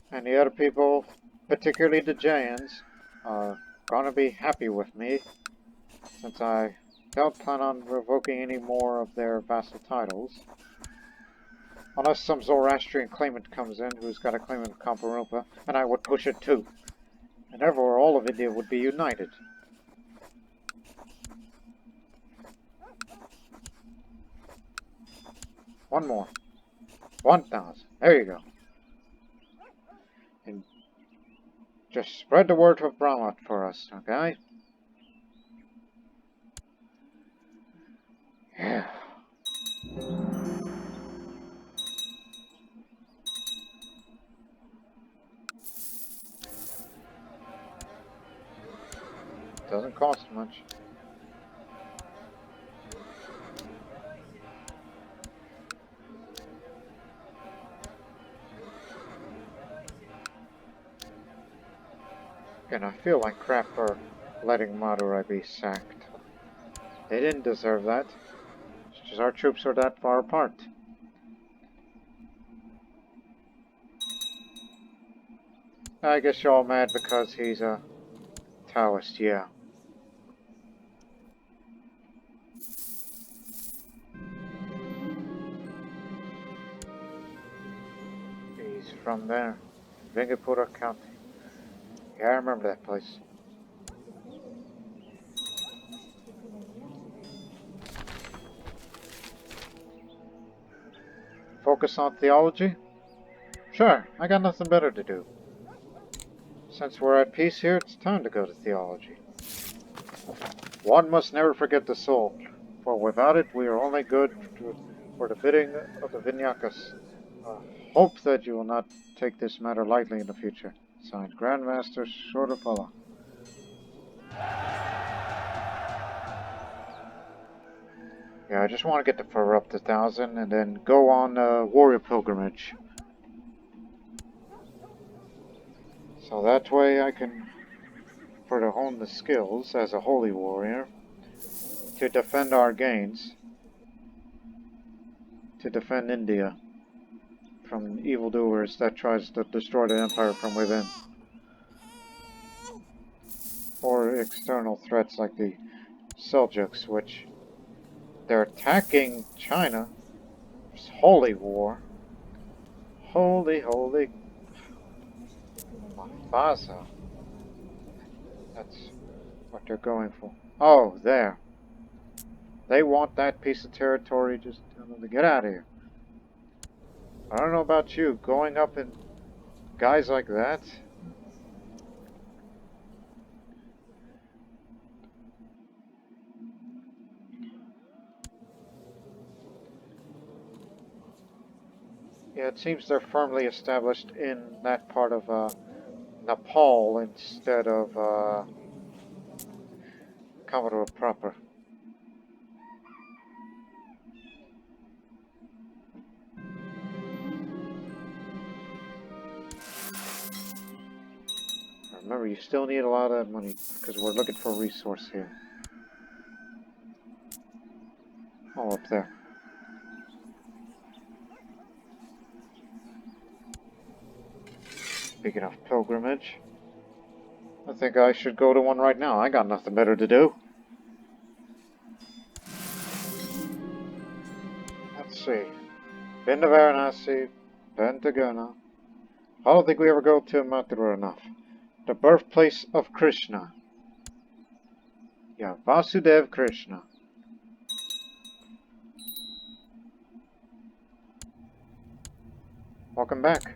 And the other people, particularly the Jains, are going to be happy with me, since I don't plan on revoking any more of their vassal titles. Unless some Zoroastrian claimant comes in who's got a claim of Kamparumpa, and I would push it too. And therefore all of India would be united. One more. 1,000. There you go. And just spread the word of Brahma for us, okay? Yeah. Doesn't cost much. And I feel like crap for letting Madurai be sacked. They didn't deserve that. It's just our troops are that far apart. I guess you're all mad because he's a Taoist, yeah. He's from there. Vingapura County. Yeah, I remember that place. Focus on theology? Sure, I got nothing better to do. Since we're at peace here, it's time to go to theology. One must never forget the soul, for without it we are only good for the bidding of the Vinyakas. Hope that you will not take this matter lightly in the future. Signed, Grandmaster Shortapala. Yeah, I just want to get the fur up to 1,000 and then go on a warrior pilgrimage. So that way I can further hone the skills as a holy warrior to defend our gains, to defend India from evildoers that tries to destroy the empire from within. Or external threats like the Seljuks, which they're attacking China. It's holy war. Holy Mafasa. That's what they're going for. Oh, there. They want that piece of territory, just tell them to get out of here. I don't know about you, going up in guys like that. Yeah, it seems they're firmly established in that part of Nepal instead of Commodore proper. Remember, you still need a lot of money because we're looking for a resource here. Oh, up there. Speaking of pilgrimage, I think I should go to one right now. I got nothing better to do. Let's see. Been to Varanasi, been to Gurna. I don't think we ever go to Mathura enough. The birthplace of Krishna. Yeah, Vasudev Krishna. Welcome back.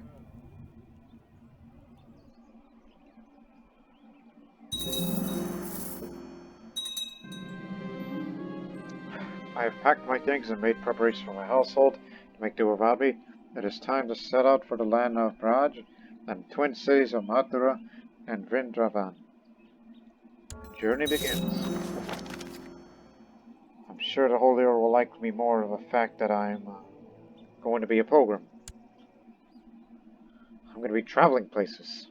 I have packed my things and made preparations for my household to make do without me. It is time to set out for the land of Braj and twin cities of Mathura and Vrindavan. The journey begins. I'm sure the Holy Order will like me more of the fact that I'm going to be a pilgrim. I'm going to be traveling places.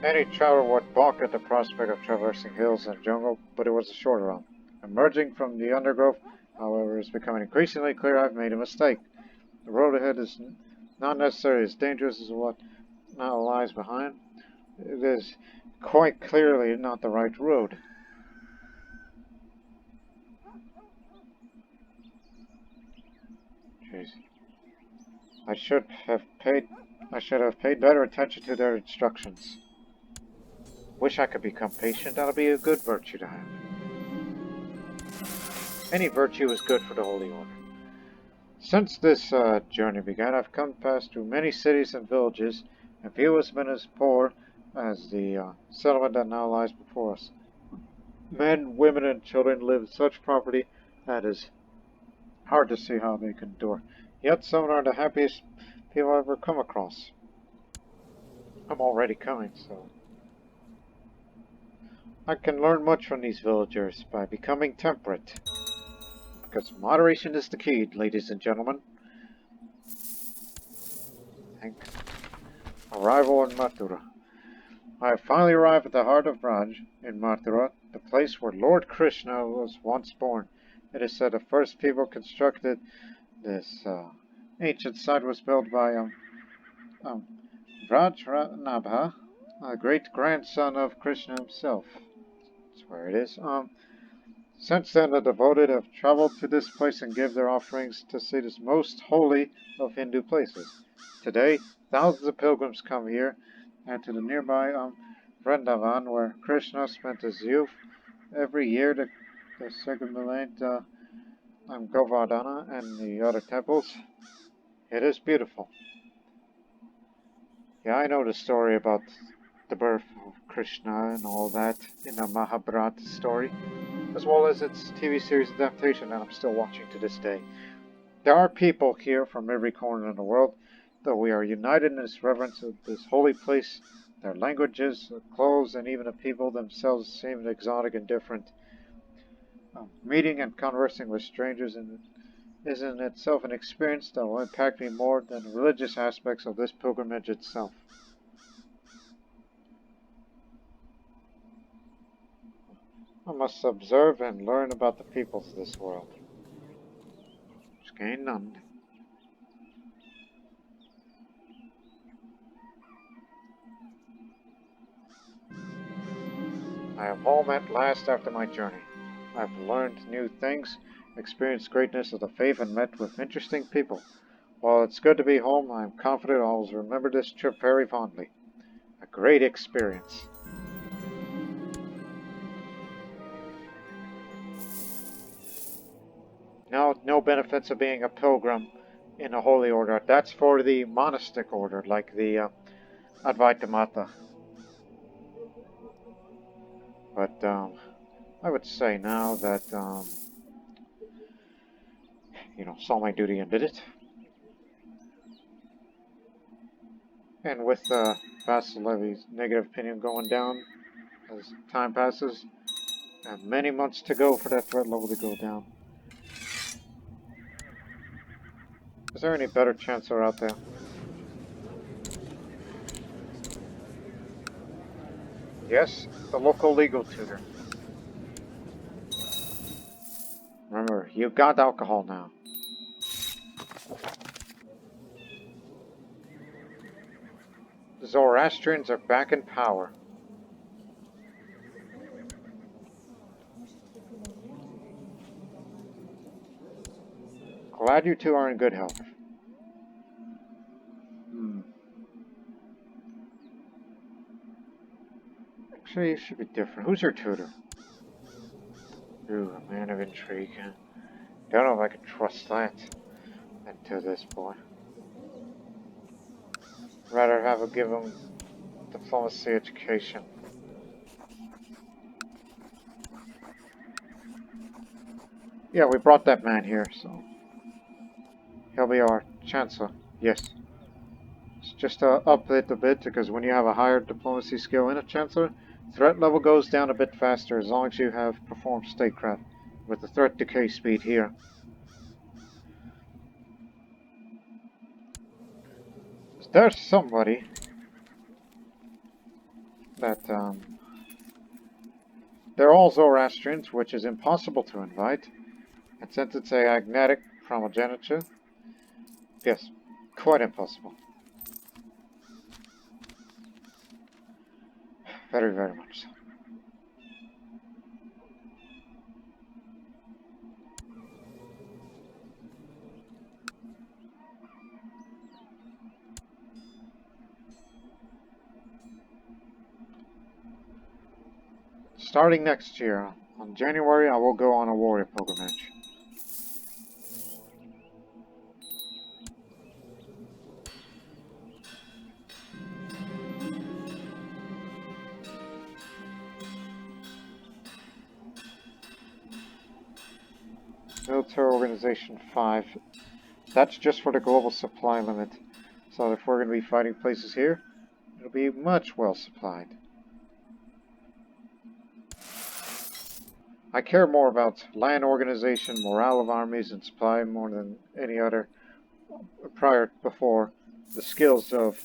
Any traveler would balk at the prospect of traversing hills and jungle, but it was a short run. Emerging from the undergrowth, however, it's becoming increasingly clear I've made a mistake. The road ahead is not necessarily as dangerous as what now lies behind. It is quite clearly not the right road. Jeez. I should have paid better attention to their instructions. Wish I could become patient. That'll be a good virtue to have. Any virtue is good for the Holy Order. Since this journey began, I've come past through many cities and villages, and few has been as poor as the settlement that now lies before us. Men, women, and children live in such poverty that is hard to see how they can endure. Yet some are the happiest people I've ever come across. I'm already coming, so I can learn much from these villagers by becoming temperate. Because moderation is the key, ladies and gentlemen. Arrival in Mathura. I have finally arrived at the heart of Braj, in Mathura, the place where Lord Krishna was once born. It is said the first people constructed this ancient site was built by Vrajranabha, a great-grandson of Krishna himself. That's where it is. Since then, the devoted have traveled to this place and give their offerings to see this most holy of Hindu places. Today, thousands of pilgrims come here and to the nearby Vrindavan, where Krishna spent his youth. Every year, the circumambulate Govardhana and the other temples. It is beautiful. Yeah, I know the story about the birth of Krishna and all that in the Mahabharata story, as well as its TV series adaptation that I'm still watching to this day. There are people here from every corner of the world, though we are united in this reverence of this holy place. Their languages, their clothes, and even the people themselves seem exotic and different. Meeting and conversing with strangers is in itself an experience that will impact me more than the religious aspects of this pilgrimage itself. I must observe and learn about the peoples of this world. Gain none. I am home at last after my journey. I have learned new things, experienced greatness of the faith, and met with interesting people. While it's good to be home, I am confident I will remember this trip very fondly. A great experience. No benefits of being a pilgrim in a holy order. That's for the monastic order, like the Advaita Mata. But I would say now that saw my duty and did it. And with Vasilevi's negative opinion going down as time passes, and many months to go for that threat level to go down, Is there any better chancellor out there? Yes, the local legal tutor. Remember, you got alcohol now. The Zoroastrians are back in power. Glad you two are in good health. Actually, it should be different. Who's your tutor? Ooh, a man of intrigue. Don't know if I can trust that into this boy. Rather have a give him diplomacy education. Yeah, we brought that man here, so he'll be our chancellor. Yes. It's just up it a bit, because when you have a higher diplomacy skill in a chancellor, threat level goes down a bit faster as long as you have performed statecraft with the threat decay speed here. There's somebody that, they're all Zoroastrians, which is impossible to invite. And since it's a agnatic primogeniture, yes, quite impossible. Very, very much so. Starting next year, on January, I will go on a warrior pilgrimage. Military Organization 5. That's just for the global supply limit. So if we're going to be fighting places here, it'll be much well supplied. I care more about land organization, morale of armies, and supply more than any other before the skills of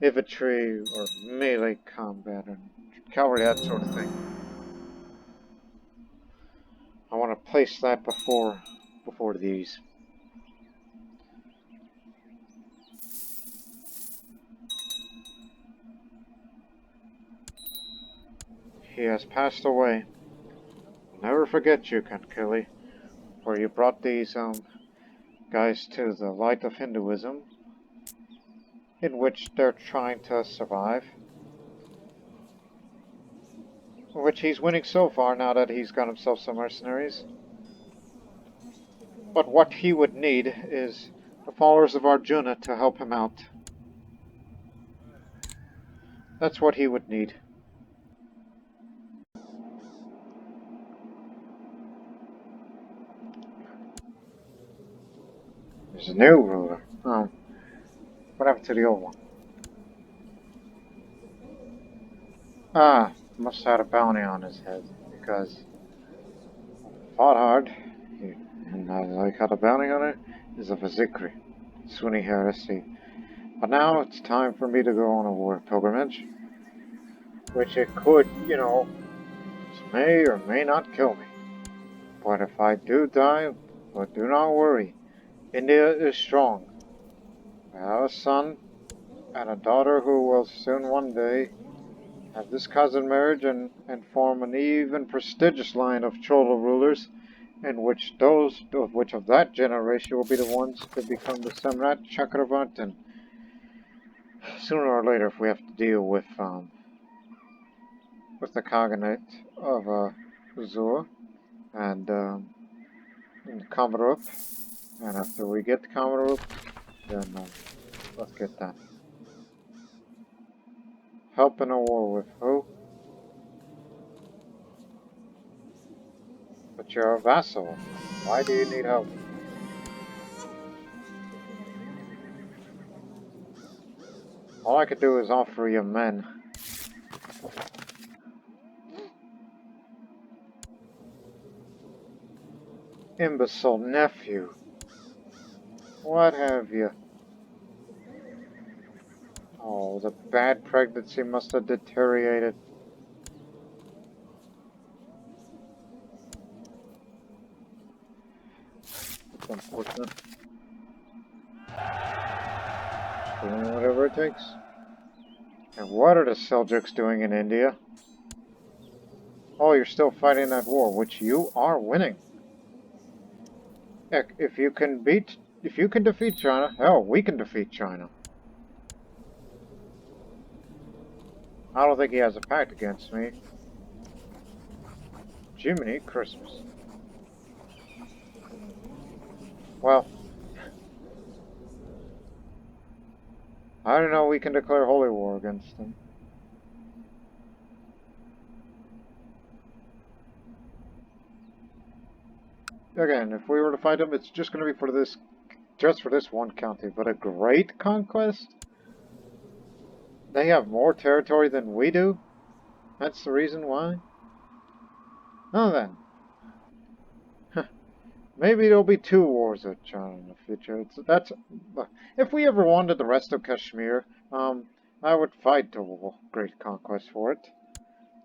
infantry or melee combat and cavalry, that sort of thing. I want to place that before these. He has passed away. I'll never forget you, Kankili, where you brought these guys to the light of Hinduism, in which they're trying to survive. Which he's winning so far now that he's got himself some mercenaries. But what he would need is the followers of Arjuna to help him out. That's what he would need. There's a new ruler. Oh. What happened to the old one? Ah, must have had a bounty on his head, because fought hard, and I like how the bounty on it is of a Zikri, Sunni heresy. But now it's time for me to go on a war pilgrimage, which it could, may or may not kill me. But if I do die, but do not worry, India is strong. I have a son and a daughter who will soon one day have this cousin marriage and form an even prestigious line of Chola rulers, in which of that generation will be the ones to become the Samrat Chakravartin. And sooner or later, if we have to deal with the Khaganate of Uzur and Kamarup, and after we get Kamarup, then let's get that. Help in a war with who? But you're a vassal. Why do you need help? All I could do is offer you men. Imbecile nephew. What have you? Oh, the bad pregnancy must have deteriorated. That's unfortunate. Doing whatever it takes. And what are the Seljuks doing in India? Oh, you're still fighting that war, which you are winning. Heck, if you can defeat China, hell, we can defeat China. I don't think he has a pact against me. Jiminy Christmas. Well, I don't know, we can declare holy war against them. Again, if we were to fight them, it's just going to be for this, just for this one county. But a great conquest? They have more territory than we do? That's the reason why? Oh then. Maybe there'll be 2 wars with China in the future. If we ever wanted the rest of Kashmir, I would fight a great conquest for it.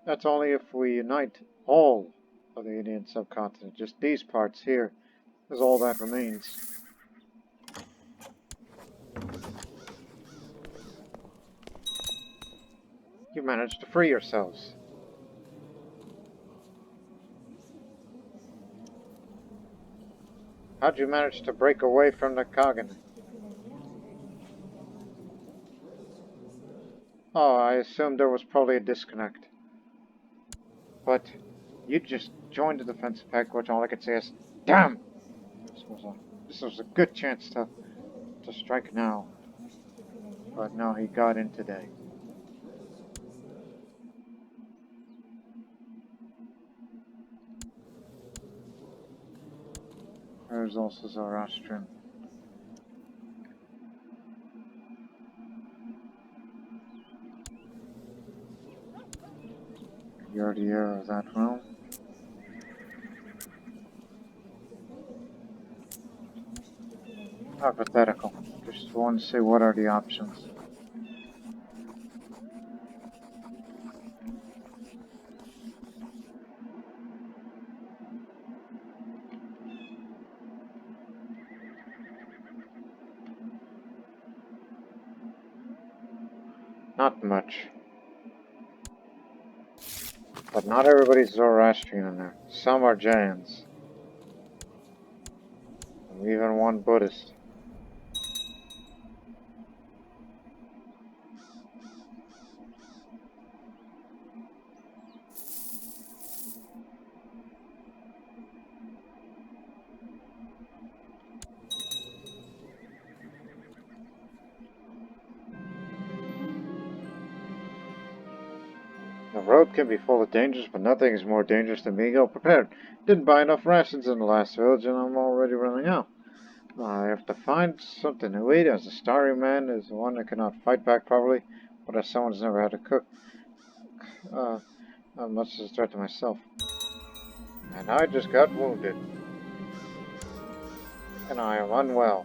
That's only if we unite all of the Indian subcontinent. Just these parts here is all that remains. You managed to free yourselves. How'd you manage to break away from the Kagan? Oh, I assumed there was probably a disconnect. But you just joined the defensive pact, which all I could say is, damn! This was a good chance to strike now. But no, he got in today. There's also Zoroastrian. You're the heir of that realm. Hypothetical. Just want to see what are the options. Not much. But not everybody's Zoroastrian in there. Some are Jains. And even one Buddhist. The road can be full of dangers, but nothing is more dangerous than being ill prepared. Didn't buy enough rations in the last village, and I'm already running out. I have to find something to eat, as a starry man is the one that cannot fight back properly, but as someone who's never had to cook, much as a threat to myself. And I just got wounded. And I am unwell.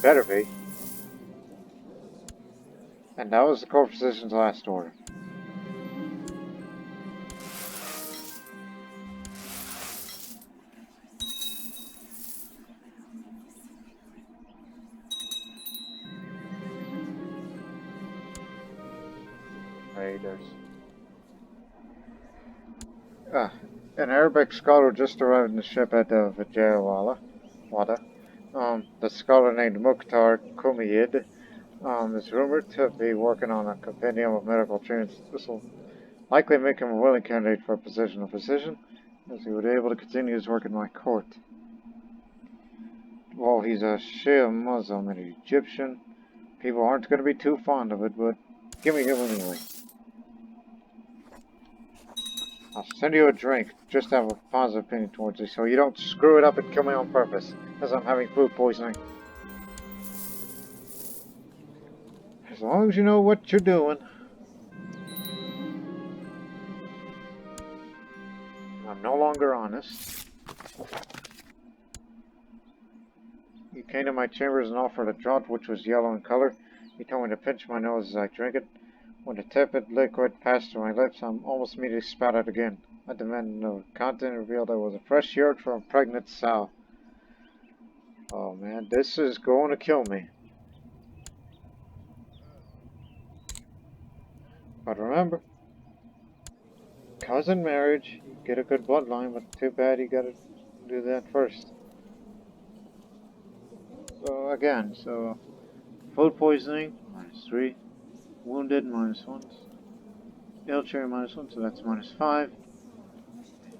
Better be. And that was the core physician's last order. Raiders. An Arabic scholar just arrived in the ship at Vijayawada. The scholar named Mukhtar Kumiyid is rumored to be working on a compendium of medical treatments. This will likely make him a willing candidate for a position of physician, as he would be able to continue his work in my court. Well, he's a Shia Muslim and Egyptian. People aren't going to be too fond of it, but give me him anyway. I'll send you a drink, just to have a positive opinion towards you, so you don't screw it up and kill me on purpose, as I'm having food poisoning. As long as you know what you're doing. no longer honest. He came to my chambers and offered a draught which was yellow in color. He told me to pinch my nose as I drank it. When the tepid liquid passed through my lips, I almost immediately spat out again. I demanded no content and revealed I was a fresh yurt from a pregnant sow. Oh man, this is going to kill me. But remember, cousin marriage, you get a good bloodline, but too bad you gotta do that first. So again, food poisoning, -3. Wounded, -1. Ill cherry, -1, so that's -5.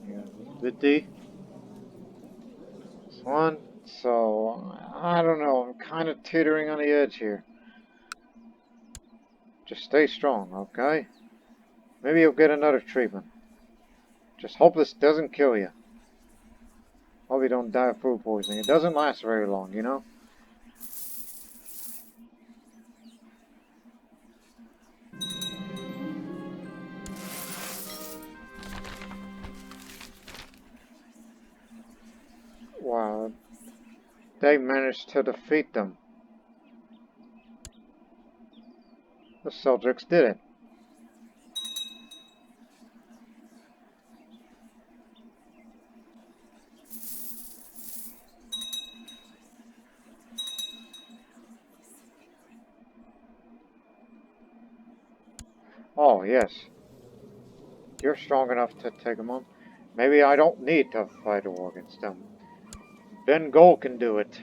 Yeah, Viti, +1. So, I don't know, I'm kind of teetering on the edge here. Just stay strong, okay? Maybe you'll get another treatment. Just hope this doesn't kill you. Hope you don't die of food poisoning. It doesn't last very long, you know? Wow, they managed to defeat them. The Seljuks did it. Oh, yes. You're strong enough to take them on. Maybe I don't need to fight a war against them. Ben Gol can do it.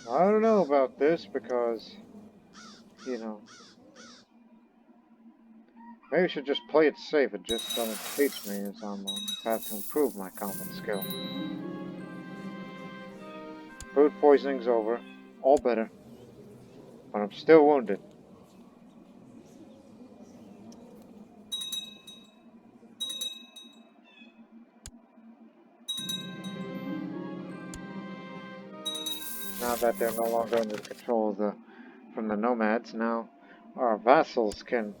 I don't know about this because, you know, maybe I should just play it safe and just don't teach me as I'm on the path to improve my combat skill. Food poisoning's over. All better. But I'm still wounded. Now that they're no longer under the control of from the nomads, now our vassals can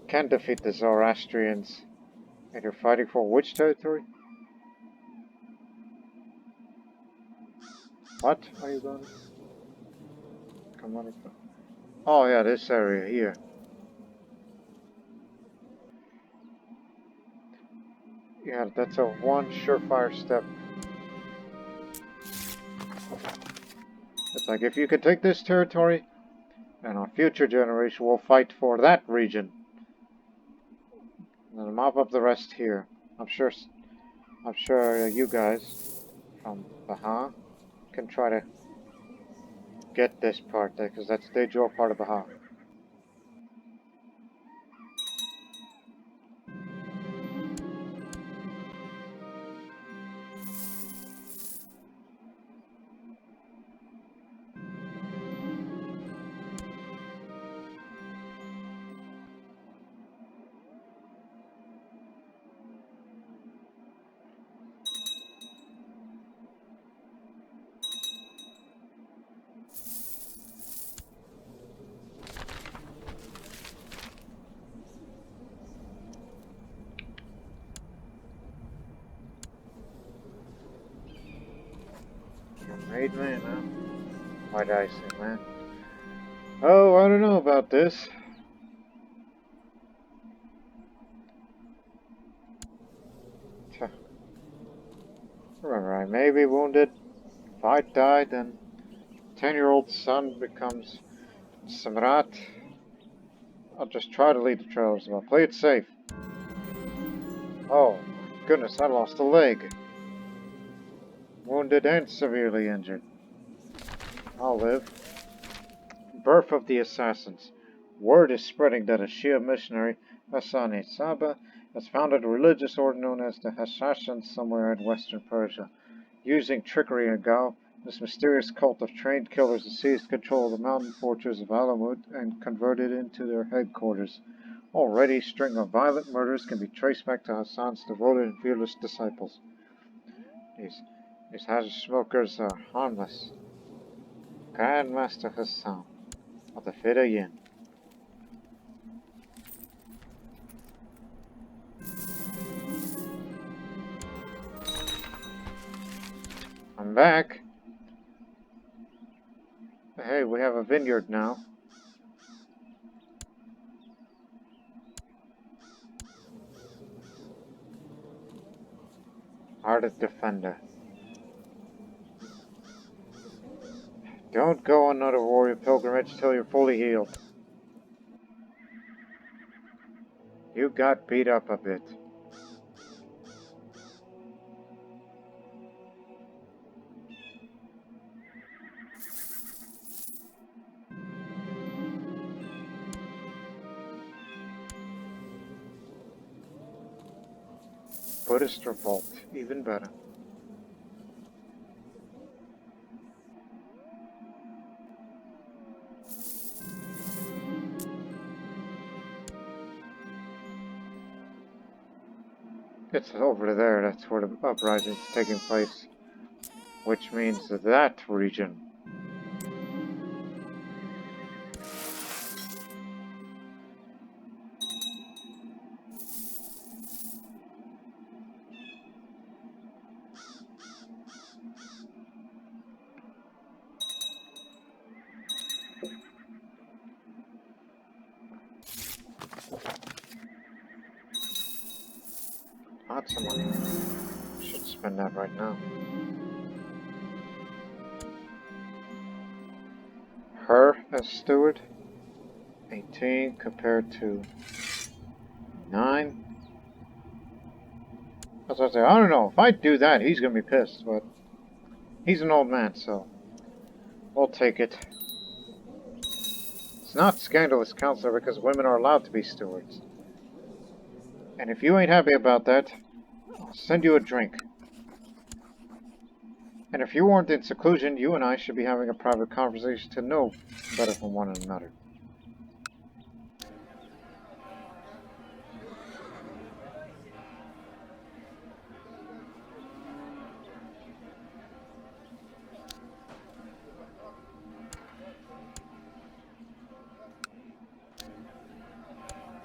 defeat the Zoroastrians. And you're fighting for which territory? What are you going? Come on. Oh yeah, this area here. Yeah, that's a one surefire step. It's like if you could take this territory, and our future generation will fight for that region. And then mop up the rest here. I'm sure you guys from Baha can try to get this part there, because that's the Debul part of Baha. Made man, huh? Why did I say man? Oh, I don't know about this. Remember, I may be wounded. If I die, then 10-year-old son becomes Samrat. I'll just try to lead the trailers. I'll play it safe. Oh, my goodness, I lost a leg. Wounded and severely injured. I'll live. Birth of the Assassins. Word is spreading that a Shia missionary, Hassan Saba, has founded a religious order known as the Assassins somewhere in western Persia. Using trickery and guile, this mysterious cult of trained killers has seized control of the mountain fortress of Alamut and converted it into their headquarters. Already, a string of violent murders can be traced back to Hassan's devoted and fearless disciples. These hazard smokers are harmless. Grand Master Hassan of the Fida Yin. I'm back. Hey, we have a vineyard now. Ardent Defender. Don't go on another warrior pilgrimage till you're fully healed. You got beat up a bit. Buddhist revolt, even better. It's over there, that's where the uprising is taking place. Which means that region. Lots of money. Should spend that right now. Her as steward, 18 compared to 9. As I say, I don't know. If I do that, he's gonna be pissed, but he's an old man, so we'll take it. It's not scandalous, counselor, because women are allowed to be stewards. And if you ain't happy about that, I'll send you a drink. And if you weren't in seclusion, you and I should be having a private conversation to know better from one another.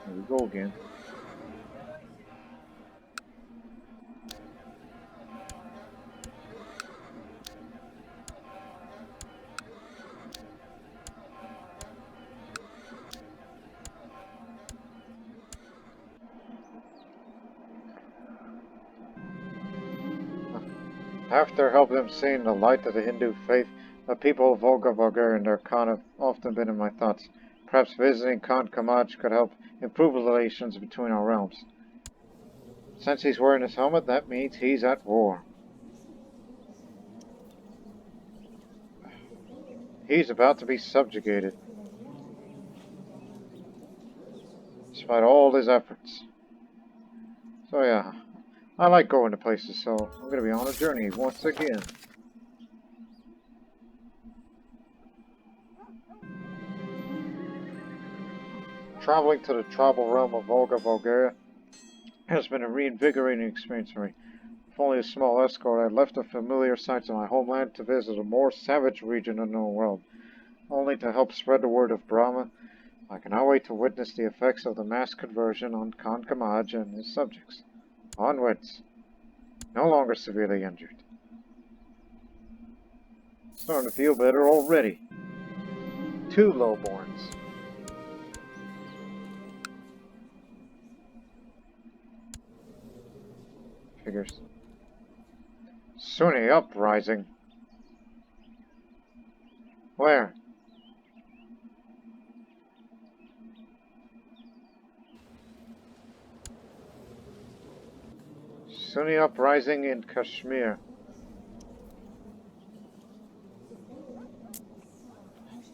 Here we go again. After helping them seeing the light of the Hindu faith, the people of Volga Bulgaria and their Khan have often been in my thoughts. Perhaps visiting Khan Kamaj could help improve relations between our realms. Since he's wearing his helmet, that means he's at war. He's about to be subjugated. Despite all his efforts. So yeah, I like going to places, so I'm going to be on a journey once again. Traveling to the tribal realm of Volga Bulgaria has been a reinvigorating experience for me. If only a small escort, I left the familiar sights of my homeland to visit a more savage region of the known world, only to help spread the word of Brahma. I cannot wait to witness the effects of the mass conversion on Khan Kamaj and his subjects. Onwards. No longer severely injured. Starting to feel better already. 2 lowborns. Figures. Sunni uprising. Where? Sunni uprising in Kashmir.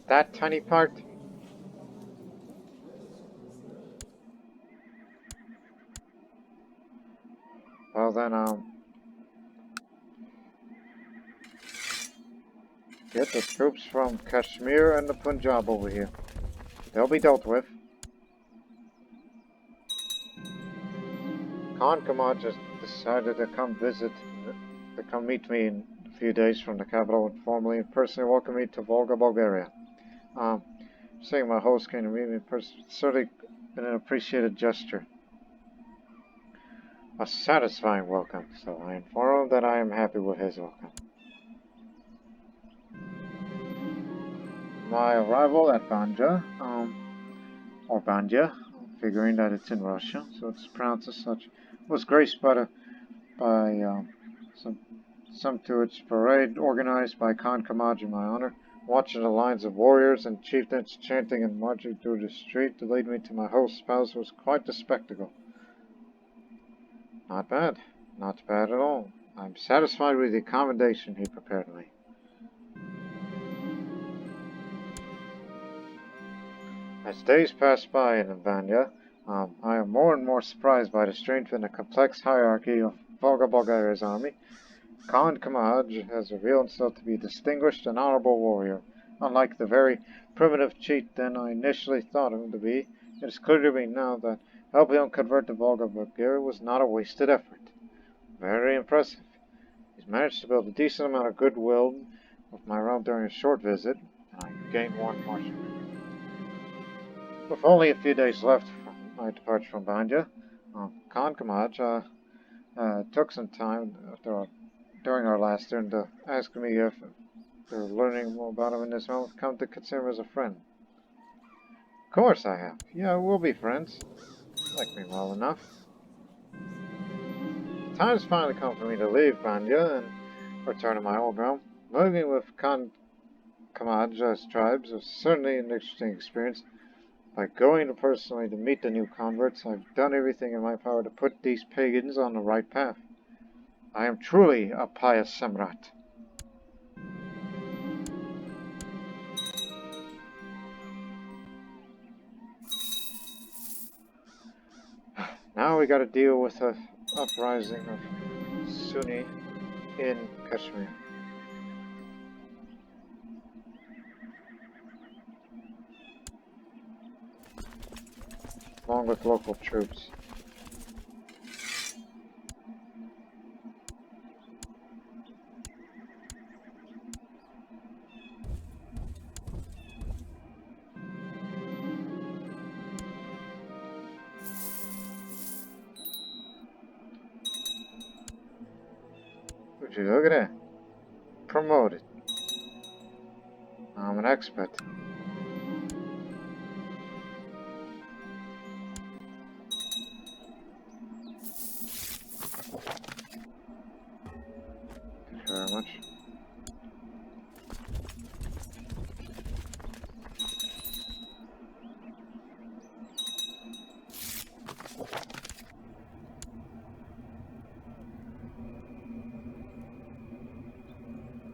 That tiny part? Well then, get the troops from Kashmir and the Punjab over here. They'll be dealt with. Khan Kamaj has decided to come visit to come meet me in a few days from the capital and formally and personally welcome me to Volga, Bulgaria. Seeing my host came to meet me in person certainly been an appreciated gesture. A satisfying welcome, so I inform him that I am happy with his welcome. My arrival at Banja, or Banja, figuring that it's in Russia, so it's pronounced as such, was graced by some to its parade organized by Khan Kamaj in my honor. Watching the lines of warriors and chieftains chanting and marching through the street to lead me to my host's palace was quite the spectacle. Not bad. Not bad at all. I'm satisfied with the accommodation he prepared me. As days pass by in Vanya, I am more and more surprised by the strength and the complex hierarchy of Volga Bulgaria's army. Khan Kamaj has revealed himself to be a distinguished and honorable warrior. Unlike the very primitive chieftain I initially thought him to be, it is clear to me now that helping him convert the Volga Bulgaria was not a wasted effort. Very impressive. He's managed to build a decent amount of goodwill with my realm during a short visit, and I gained one marching order. With only a few days left from my departure from Banja, Khan Kamaj took some time during our last turn to ask me if, after learning more about him in this moment, come to consider him as a friend. Of course I have. Yeah, we'll be friends. You like me well enough. The time's finally come for me to leave Banja and return to my old realm. Moving with Khan Kamaj's tribes was certainly an interesting experience. By going personally to meet the new converts, I've done everything in my power to put these pagans on the right path. I am truly a pious Samrat. Now we gotta deal with the uprising of Sunni in Kashmir. Along with local troops. Would you look at that? Promoted. I'm an expert. Thank you very much.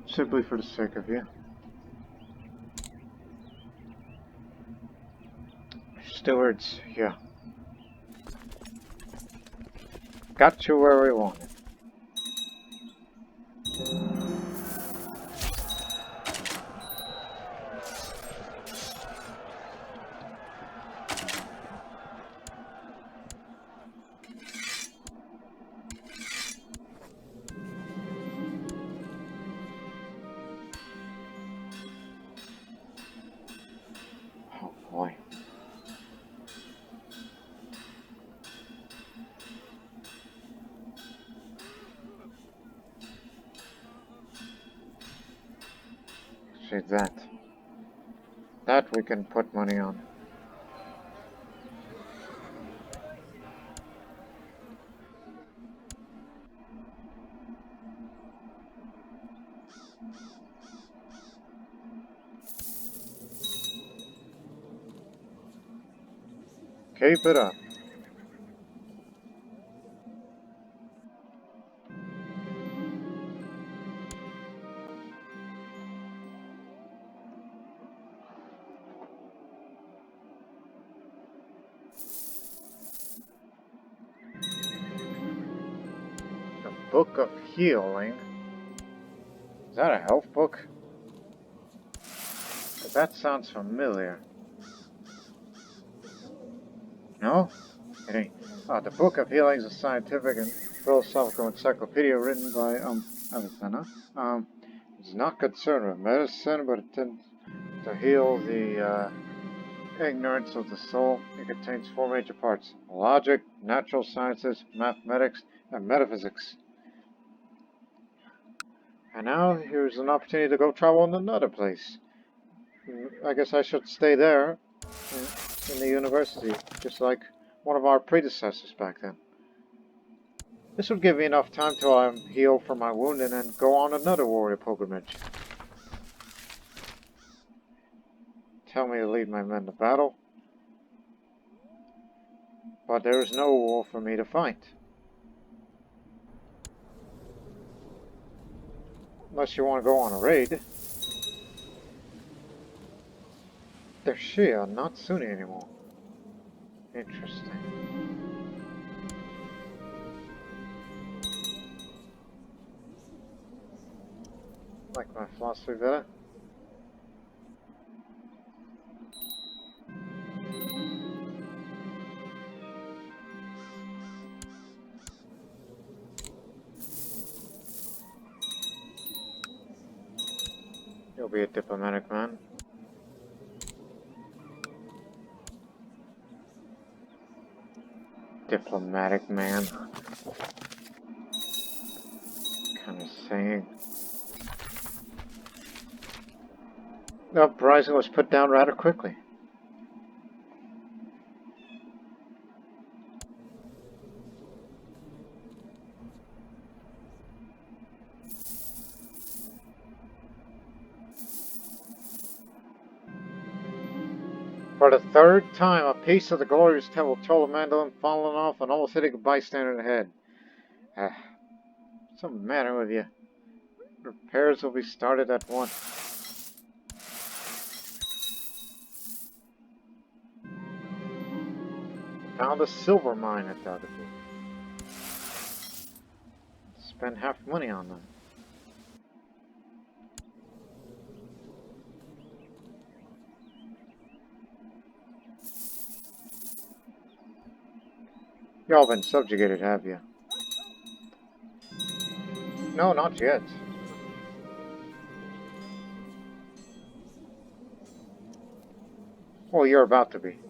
Simply for the sake of you. Stewards, yeah. Got you where we wanted. Oh boy. See that. That we can put money on. Keep it up. The Book of Healing. Is that a health book? That sounds familiar. No? It ain't. The Book of Healing is a scientific and philosophical encyclopedia written by Avicenna. It's not concerned with medicine, but it tends to heal the ignorance of the soul. It contains four major parts: logic, natural sciences, mathematics, and metaphysics. And now here's an opportunity to go travel in another place. I guess I should stay there in the university, just like one of our predecessors back then. This would give me enough time till I'm healed from my wound and then go on another warrior pilgrimage. Tell me to lead my men to battle, but there is no war for me to fight. Unless you want to go on a raid. They're Shia, not Sunni anymore. Interesting. Like my philosophy better? You'll be a diplomatic man. Diplomatic man. Kind of saying. The uprising was put down rather quickly. For the third time, a piece of the glorious temple Chola-Mandalum fallen off and almost hitting a bystander in the head. What's the matter with you? Repairs will be started at once. Found a silver mine at Debul. Spend half money on them. Y'all been subjugated, have you? No, not yet. Well, you're about to be.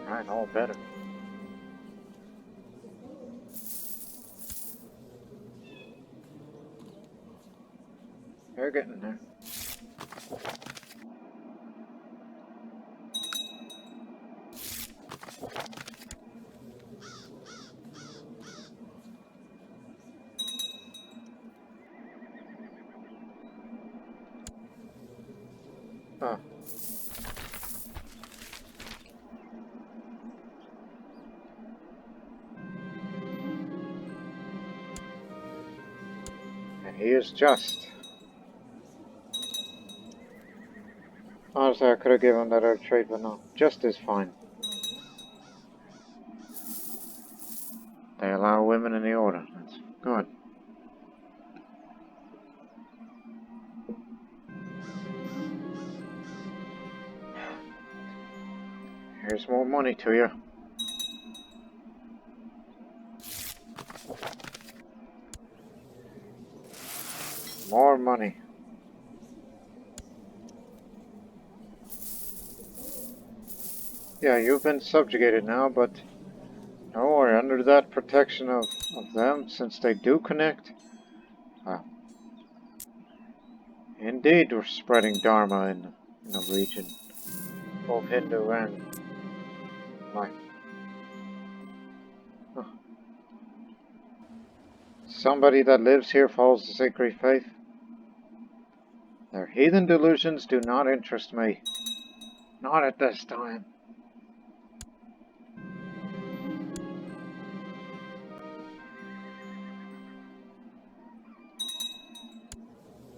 Alright, all better. You're getting there. Huh. And he is just. Honestly, I could have given him that other trade, but no. Just is fine. They allow women in the order. That's good. Here's more money to you. More money. Yeah, you've been subjugated now, but don't worry, under that protection of them, since they do connect, indeed we're spreading Dharma in the region, both Hindu and my. Huh. Somebody that lives here follows the sacred faith. Their heathen delusions do not interest me. Not at this time.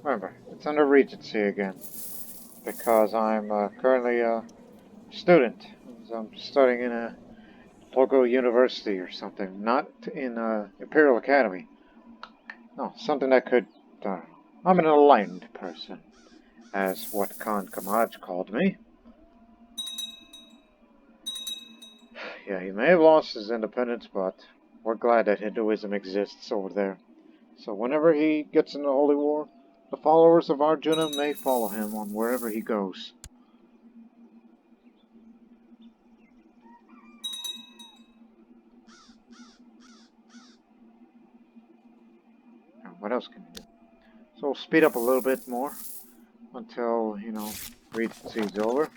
Remember, It's under Regency again. Because I'm currently a student. I'm studying in a local university or something. Not in Imperial Academy. No, something that could... I'm an enlightened person. As what Khan Kamaj called me. Yeah, he may have lost his independence, but we're glad that Hinduism exists over there. So whenever he gets in the Holy War, the followers of Arjuna may follow him on wherever he goes. Now, what else can we do? So we'll speed up a little bit more until, Regency's over.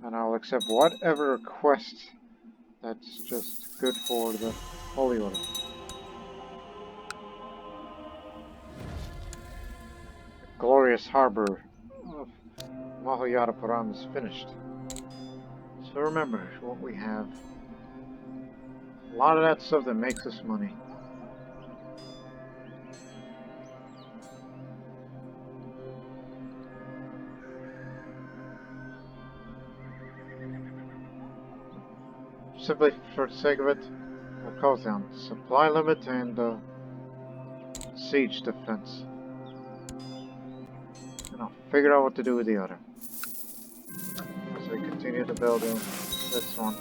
And I'll accept whatever request that's just good for the Holy Order. The glorious harbor of Mahayadapuram is finished. So remember what we have. A lot of that stuff that makes us money. Simply for the sake of it, we'll close down supply limit and siege defense. And I'll figure out what to do with the other. As we continue to build in this one.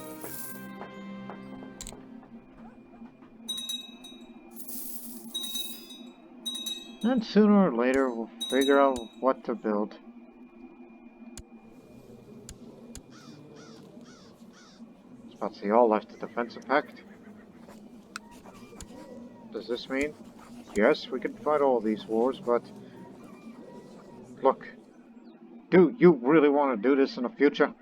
And sooner or later we'll figure out what to build. Let's see, all left the defensive pact. Does this mean? Yes, we can fight all these wars, but... Look. Do you really want to do this in the future?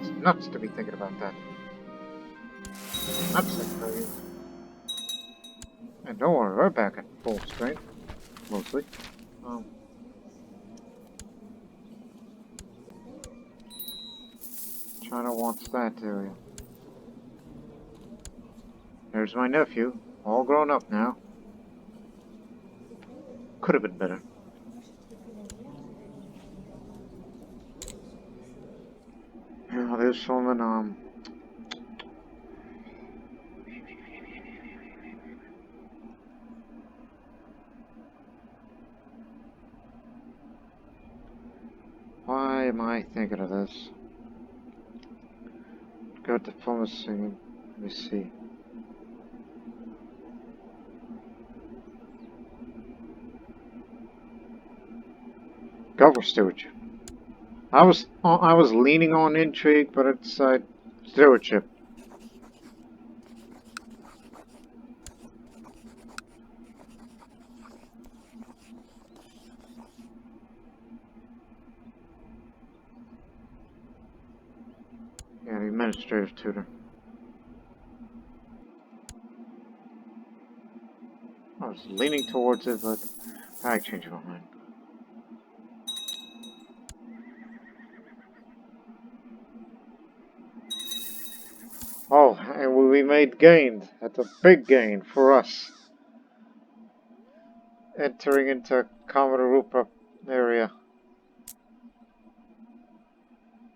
It's nuts to be thinking about that. Nuts, I tell you. And don't worry, we're back at full strength. Mostly. China wants that area. There's my nephew, all grown up now. Could have been better. Now this woman, why am I thinking of this? Go diplomacy. Let me see. Go for stewardship. I was leaning on intrigue, but it's stewardship. Yeah, the administrative tutor. I was leaning towards it, but I changed my mind. Oh, and we made gain. That's a big gain for us. Entering into Kamarupa area.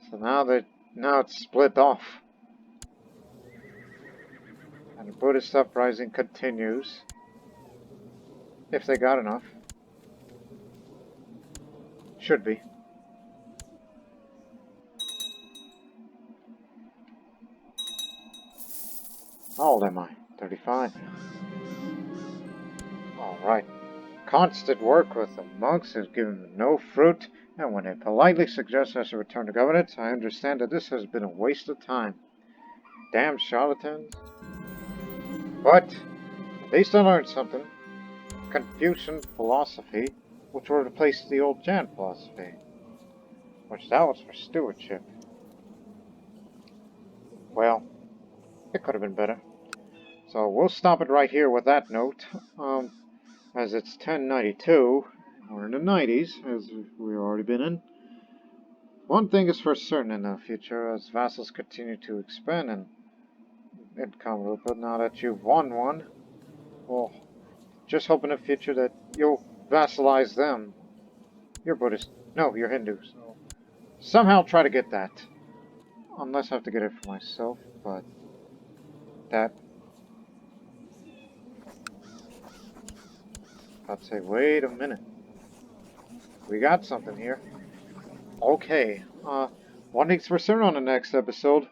So now it's split off. And the Buddhist uprising continues. If they got enough. Should be. How old am I? 35. Alright. Constant work with the monks has given them no fruit, and when they politely suggest us to return to governance, I understand that this has been a waste of time. Damn charlatans. But, at least I learned something. Confucian philosophy, which will replace the old Jan philosophy. Which that was for stewardship. Well, it could have been better. So we'll stop it right here with that note. As it's 1092, we're in the 90s, as we've already been in. One thing is for certain in the future, as vassals continue to expand in Kamarupa, now that you've won one, Well, just hope in the future that you'll vassalize them. You're Buddhist. No, you're Hindu. So somehow try to get that. Unless I have to get it for myself, but that... I'd say, wait a minute. We got something here. Okay, what needs to return on the next episode?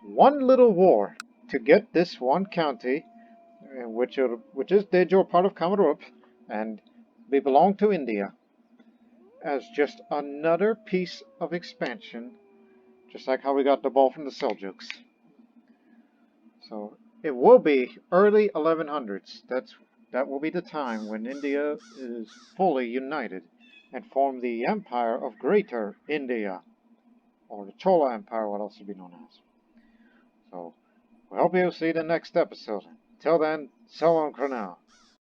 One little war to get this one county, which is de jure part of Kamarup, and they belong to India, as just another piece of expansion, just like how we got Debul from the Seljuks. So it will be early 1100s. That will be the time when India is fully united and form the Empire of Greater India, or the Chola Empire, what else would be known as. So we hope you'll see the next episode. Till then, so long for now.